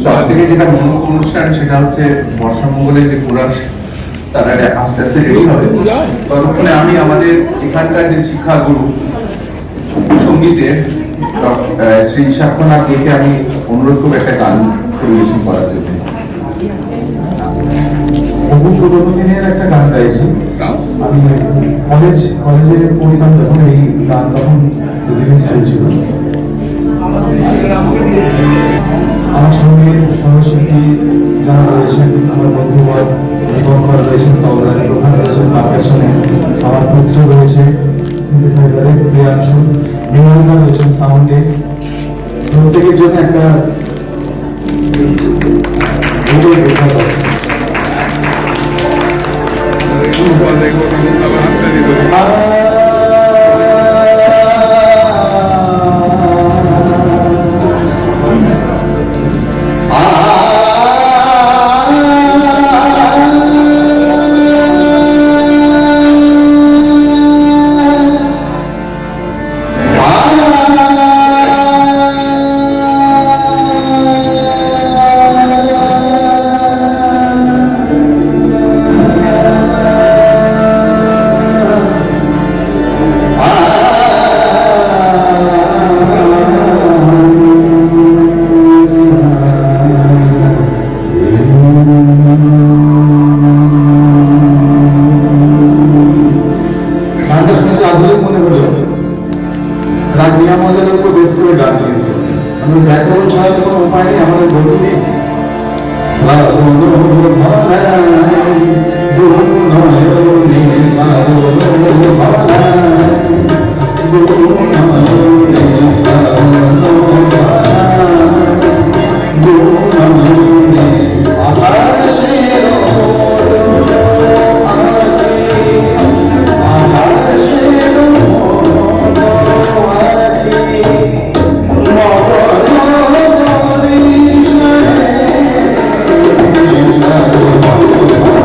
সব থেকে যেটা মনোরম অনুষ্ঠান সেটা হচ্ছে বর্ষামঙ্গলের যে কোরাস তারা আস্তে আস্তে রেডি হবে। ততক্ষণে আমি আমাদের এখানকার যে শিক্ষাগুরু সঙ্গীতের শ্রী সাক্ষনাথ দেকে আমি অনুরোধ করবো একটা গান পরিবেশন করার জন্য। বহু পুরোনো দিনের একটা গান গাইছি আমি কলেজে পড়তাম যখন এই গান তখন রিলিজ হয়েছিল। আমার সঙ্গে সহশিল্পী যারা রয়েছেন আমার বন্ধুবর দীপঙ্কর রয়েছেন, তবলার প্রধান রয়েছেন পারকাশনে, আমার পুত্র রয়েছে সিনথেসাইজারে প্রিয়াংশু, নির্মলদা রয়েছেন সাউন্ডে। প্রত্যেকের জন্য একটা আবার হাততালি দেবো। গানটা শুনে আধুনিক মনে হলো, রাগ নিয়ামতের উপর বেশ করে গান কিন্তু আমি ব্যাকরণ ছাড়া তো কোনো উপায় নেই, আমাদের বন্ধু নেই। শ্রাবণ ভরায় গুণ নয়নে, শ্রাবণ ভরায় গুণ নয়নে, শ্রাবণ ভরায় গুণ নয়নে, আকাশের Oh,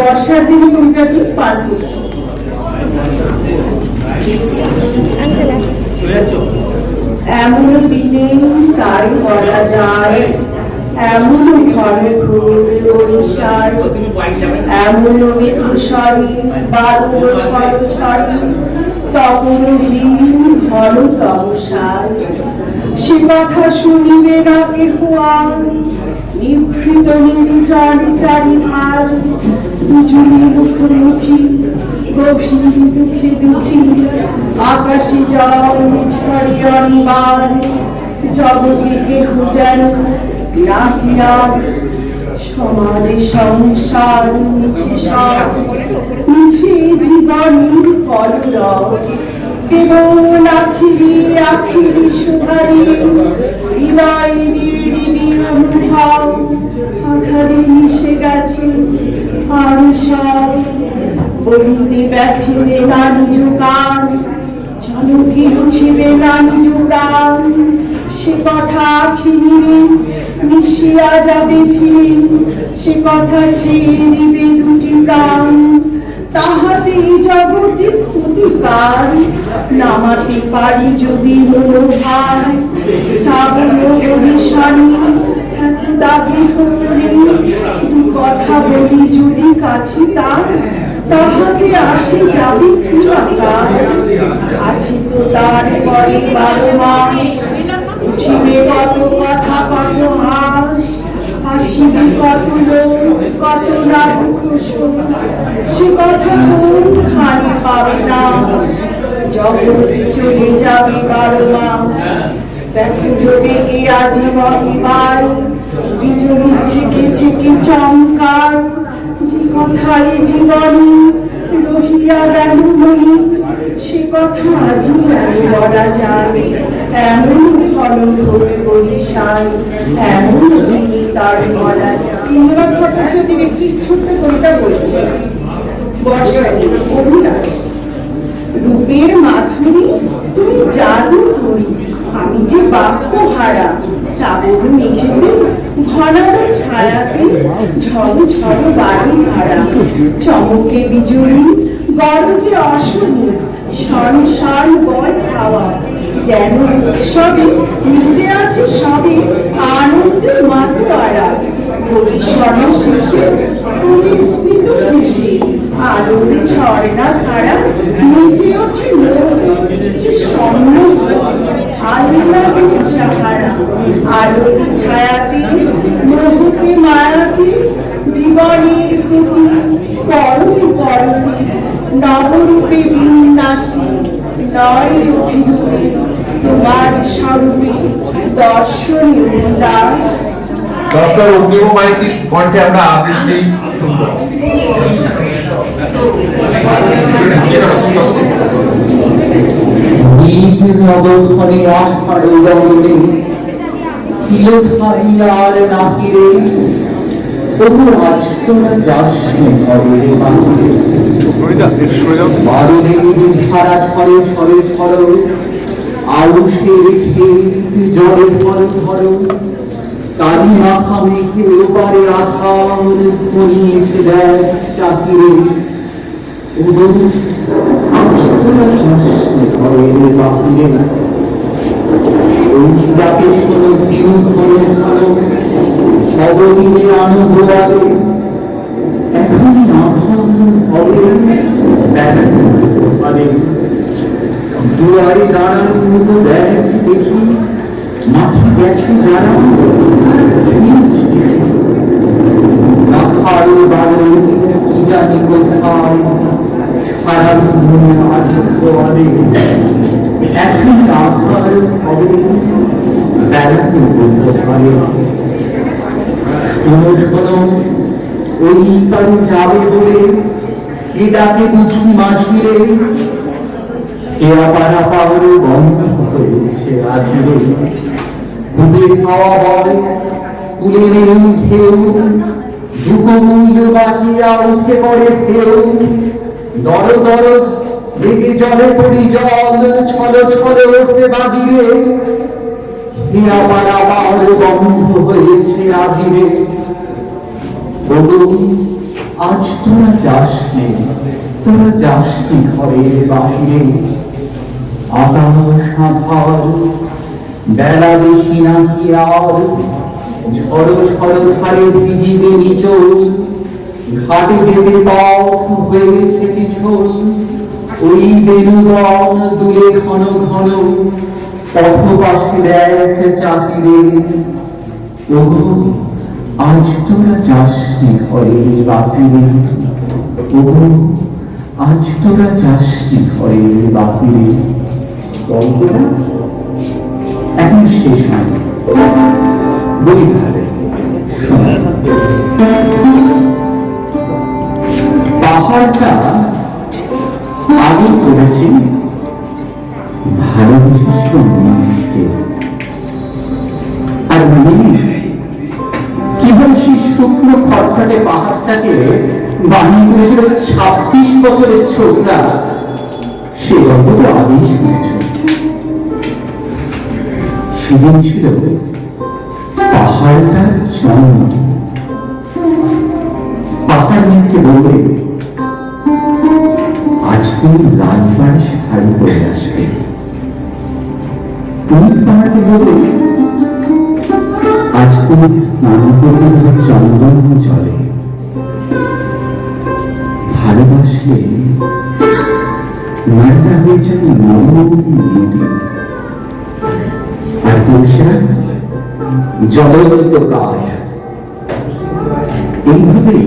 বর্ষার দিনে কবিতাটি পাঠ করছি। এমন দিনে তারি বলা যায়, এমন ঘরে ঘুরে বরিশার, এমন মেঘুসরি বাদল ছড় ছড়ি, তপন হীন হল তমসার। সে কথা শুনিবে না কেহ আর, নিভৃত নির্জন চারিধার, দুজনে মুখোমুখি গভীর দুঃখে দুঃখী, আকাশে জল ছড়ি অনিবার, জগতে কেহ যেন রাখিয়ার। সমাজে সংসার মিছে সব, মিছে জীবনের কলরব, কেবল আখিরি আখিরি সুধারি, হৃদয় দিয়ে হৃদয় অনুভব, আধারে মিশে গেছে আর সব। বলিতে ব্যথিবে না নিজ গান, জনকে উঠিবে না নিজ প্রাণ, সে কথা আখিরে মিশিয়া যাবে ধীরে, সে কথা ছেড়ে দিবে দুটি প্রাণ। তাহাতে জগতে ক্ষতিকার, নামাতে পারি যদি মনোভার। শ্রাবণ বরিশানি একদা গৃহরে, দু কথা বলি যদি কাছে তার, তাহাতে আসে যাবে কি আকার। আছি তো তার পরে 12 মাস, উঠিবে কত কথা কত হাস, আসিবে কত লোক কত না দুঃখ শোক, সে কথা কোনখানে পাবে না। জগতে চলে যাবে 12 মাস, ব্যাকুল বেগে আজীবন পায়, বিজলি থেকে থেকে চমকায়। যে কথায় জীবনে রহিয়া গেল মনে, সে কথা আজই জানি বলা যায়। এমন ঘন ঘোর বরিশাল, এমন দিনে তার বলা যায়। ইন্দ্রনাথ ভট্টাচার্যের একটি ছোট্ট কবিতা বলছে। বর্ষায় অভিলাষ, রূপের মাধুরী তুমি জাদু করি, আমি যে বাক্য হারা। শ্রাবণ মেঘেতে ঘনার ছায়াতে ঝড় ঝড় বাড়ি ধারা, চমকে বিজুলি গরজে অশনি, সংসার বয় খাওয়া। যেন উৎসবে মিলে আছে সবে আনন্দের মাতোয়ারা। পরিসর শেষে তুমি স্মিত হেসে, আলোর ঝর্ণা ধারা নিচে ওঠে কি সম্মুখ, আল্লাহকে সাহারা। আলোর ছায়াতে মোহকে মায়াতে, জীবনের প্রতি পরতে পরতে, নবরূপে বিন্যাসী নয় রূপে, তোমার স্বরূপে দর্শনীয় উল্লাস। ডক্টর অগ্নিম মাইতির কণ্ঠে আমরা আবৃত্তি শুনব। নবক্ষণে আষাঢ় গগনে তিল ঠাইয়া আর নাহিরে, তবু আজ তোরা যাস ঘরে বাহিরে। বারুণের ধারা ছড়ে ছড়ে ছড়, আলুষের খেত জলে ধর ধর, কালী মাথা মেঘের ওপারে আধার ঘনিয়েছে দেখ চাহিরে। উদয় আজ তোরা যাস ঘরের বাহিরে, ওই ডাকে শোনো দিন ধরে ধরো, সবদিনে আনুভবারে। এখনই আধার হবে বেড়াতে পারে, দুয়ারে দাঁড়ানো মতো দেখ দেখি, মাথা গেছে যারা রাখাল বাড়ি কি জানি কোথায়, সারা দিনে আধিক্য আলে। এখন আধার হবে বেড়াতে বলতে পারে। শোনো শোনো ওই তার যাবে বলে, কে ডাকে বুঝি মাঝিরে। পাড়া পাওয়ার বন্ধ হয়েছে আজরে, ডুবে খাওয়া বলে তুলে নেই ঢেউ, দুটো মূল্য বাকিয়া উঠে পড়ে ঢেউ। দর দর বেগে জলে পড়ি জল, ছল ছল ওঠে বাজিরে। পাড়া পাওয়ার বন্ধ হয়েছে আজরে। আজ তোরা যাসনি ঘরের বাহিরে, আকাশ আধার বেলা বেশি নাকি আর, ঝড় ধারে ভিজিতে নিচল, ঘাটে যেতে পথ হয়ে গেছে পিছল, ওই বেণুবন দুলে ঘন ঘন, পথ পাশে দেখ চাহিরে, ওগো আজ তোরা যাসনি ঘরের বাহিরে, ওগো আজ তোরা যাসনি ঘরের বাহিরে। গল্পটা এখন শেষ হয়, বলি তাহলে পাহাড়টা আগে করেছি ভালোবেসেছিল মনকে, আর মনে কিভাবে সেই শুকনো খটখটে পাহাড়টাকে বানিয়ে তুলেছিল 26 বছরের ছোকরা, সে গল্প তো আগেই শুনেছ। সেদিন ছিল পাহাড়টার জন্ম। পাহাড় মেয়েকে বলবে, আজ তুমি লাল পাড় শাড়ি পরে আসবে। তুমি পাহাড়কে বলবে, আজ তুমি স্নান করবে হবে চন্দন জলে। ভালোবাসলে নারীরা হয়ে যাবে নরম নদী, আর পুরুষেরা জ্বলন্ত কাঠ। এইভাবেই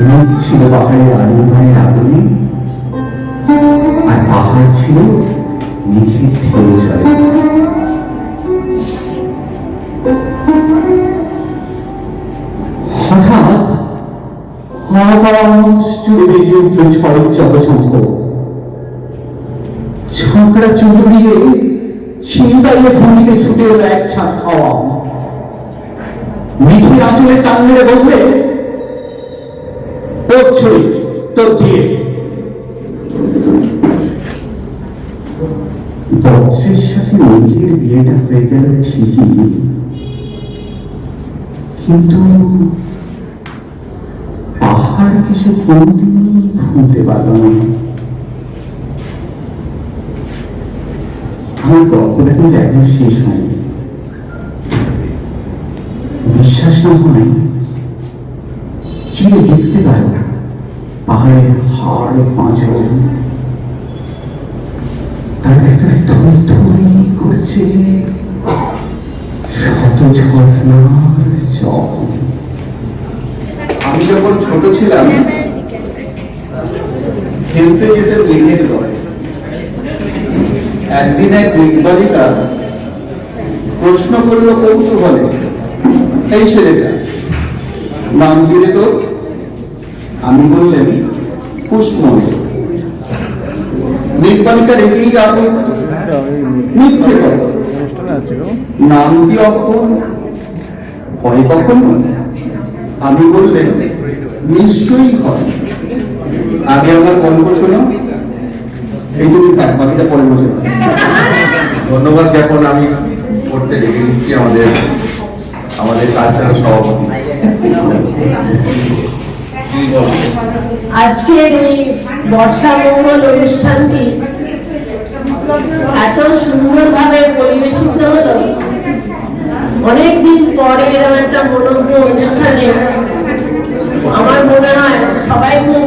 মেঘ ছিল পাহাড়ের আগুনের আগুনে, আর পাহাড় ছিল মেঘের ঢেউ জলে। হঠাৎ আকাশ জুড়ে বেজে উঠল ঝড়ের চকচক। ঝোঁকড়া চুঁচুড়িয়ে ছিনতাইয়ে ভঙ্গিতে ছুটে এলো এক ছাঁচ হাওয়া। মেঘের আঁচলে টান মেরে বললে, তোর ছড়ি তোর দিয়ে। বজ্রের সাথে মেঘের বিয়েটা হয়ে গেল ঠিকই, কিন্তু পাহাড়কে সে কোনদিন ভুলতে পারল না। আমার গল্পটা কিন্তু একদম শেষ হয়নি। বিশ্বাস না হয় চিরে দেখতে পারো পাহাড়ের হাড় পাঁচর, তার ভেতরে থই থই করছে যে শত ঝর্ণার জল। আমি যখন ছোট ছিলাম খেলতে যেতে মেঘের দলে। একদিন এক মেঘবালিকা প্রশ্ন করলো কৌতূহলে, এই ছেলেটা নাম কি রে তোর? আমি বললেন পুষ্পমণি। মেঘবালিকা রেগেই আগে মিথ্যে কথা, নাম কি অক্ষর হয় কখনো? আমি বললেন নিশ্চয়ই হয়। আগে আমার গল্প শোনো, এইটুকু থাক, বাকিটা পরের বছর। ধন্যবাদ জ্ঞাপন আমি করতে রেখে দিচ্ছি আমাদের কালচারাল সভাপতি। আজকের এই বর্ষা মঙ্গল অনুষ্ঠানটি এত সুন্দরভাবে পরিবেশিত হলো। অনেকদিন পরে এরকম একটা মনোজ্ঞ অনুষ্ঠানে আমার মনে হয় সবাই খুব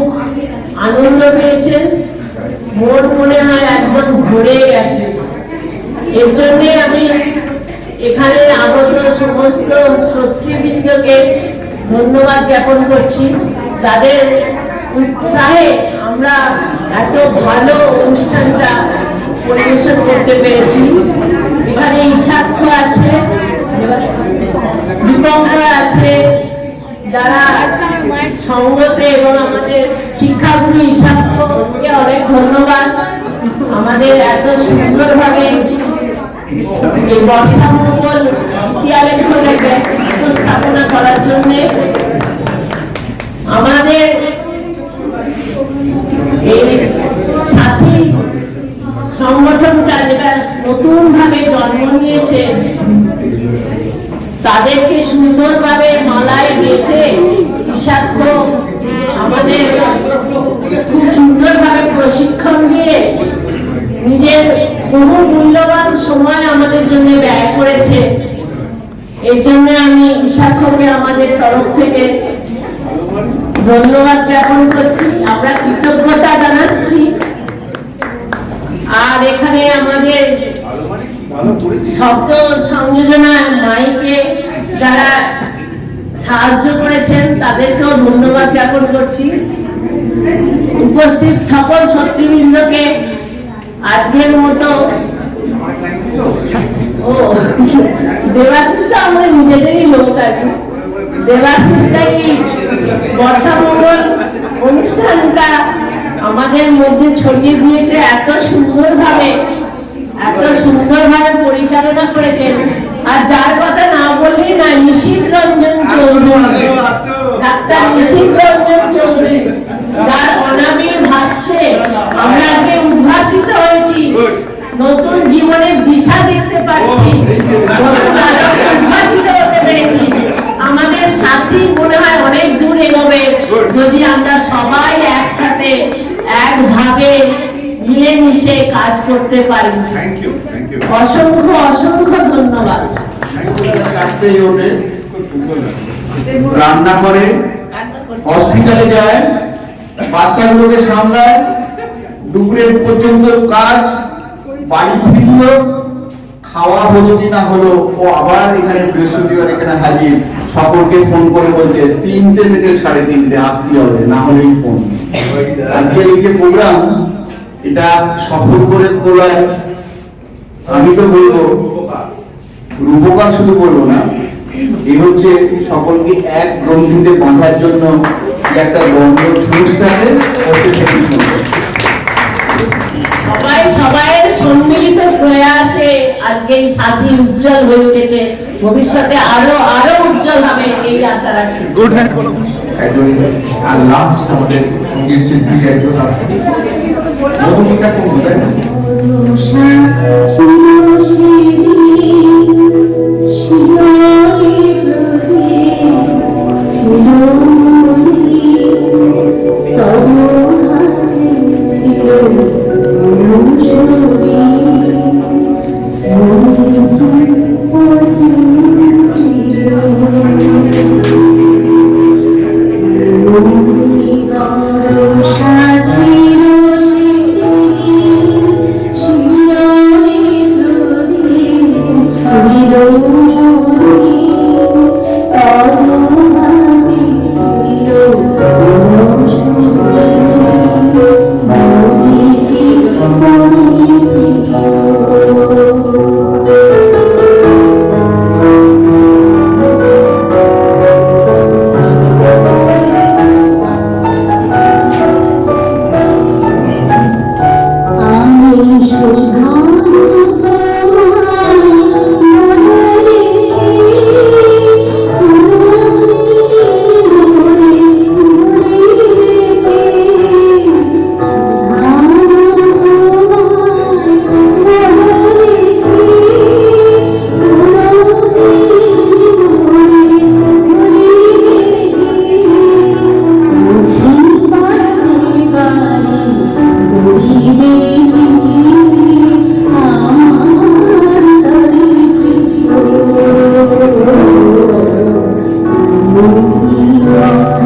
আনন্দ পেয়েছেন। মোর মনে হয় একদম ভরে গেছে। এর জন্যে আমি এখানে আগত সমস্ত শ্রোতৃবৃন্দকে ধন্যবাদ জ্ঞাপন করছি। তাদের উৎসাহে আমরা এত ভালো অনুষ্ঠানটা পরিবেশন করতে পেরেছি। এখানে ঈশাক্ষ আছে, দীপঙ্কর আছে, যারা সঙ্গতে, এবং আমাদের শিক্ষাগুরু ঈশাক্যকে অনেক ধন্যবাদ আমাদের এত সুন্দরভাবে এই বর্ষা মঙ্গল ইতিহাসকে উপস্থাপনা করার জন্য। আমাদের এই সাথী সংগঠনটা যেটা নতুন ভাবে জন্ম নিয়েছে, তাদেরকে সুন্দরভাবে মালায় বেঁধে ঈশাক্য প্রশিক্ষণ দিয়ে নিজের বহু মূল্যবান সময় আমাদের জন্য ব্যয় করেছে। এর জন্য আমি ঈশাক্ষকে আমাদের তরফ থেকে ধন্যবাদ জ্ঞাপন করছি, আমরা কৃতজ্ঞতা জানাচ্ছি। আর এখানে আমাদের শব্দ সংযোজনার মাইকে যারা সাহায্য করেছেন তাদেরকেও ধন্যবাদ জ্ঞাপন করছি। উপস্থিত সকল শত্রুবৃন্দকে আজকের মতো দেবাশিস তো আমাদের নিজেদেরই লোক আর কি, দেবাশিসটাই বর্ষা মঙ্গল অনুষ্ঠানটা আমাদের মধ্যে ছড়িয়ে দিয়েছে, এত সুন্দরভাবে পরিচালনা করেছেন। আর যার কথা না বললেই না, নিশীথ রঞ্জন চৌধুরী, ডাক্তার নিশীথ রঞ্জন চৌধুরী, যার অনাবিল ভাষ্যে আমরা আজকে উদ্ভাসিত হয়েছি, নতুন জীবনের দিশা দেখতে পাচ্ছি, উদ্ভাসিত হতে পেরেছি। আমাদের সাথী মনে হয় অনেক দূর এগোবে যদি আমরা সবাই একসাথে একভাবে মিলেমিশে কাজ করতে পারি। অসংখ্য অসংখ্য ধন্যবাদ। রান্না করে, হসপিটালে যায়, বাচ্চাগুলোকে সামলায়, দুপুরের পর্যন্ত কাজ, বাড়ি ফিরল, খাওয়া হলো কি না হলো, ও আবার এখানে বৃহস্পতিবার এখানে হাজির, সকলকে ফোন করে বলছে 3টে থেকে 3:30 আসতে হবে, না হলেই ফোন। আজকের এই যে প্রোগ্রাম, এটা সফল করে তোলায় আমি তো বলবো রূপকার, শুধু বলবো না, এই হচ্ছে সকলকে এক গ্রন্থিতে বাঁধার জন্য একটা বন্ধ ছুঁচ থাকে, সবাইয়ের সম্মিলিত প্রয়াসে আজকে এই সাথী উজ্জ্বল হয়ে উঠেছে, ভবিষ্যতে আরো উজ্জ্বল হবে এই আশা রাখি। একজন আর লাস্ট আমাদের সঙ্গীত শিল্পী একজন আছে, মধুমিতা কুন্ডু, তাই না? Oh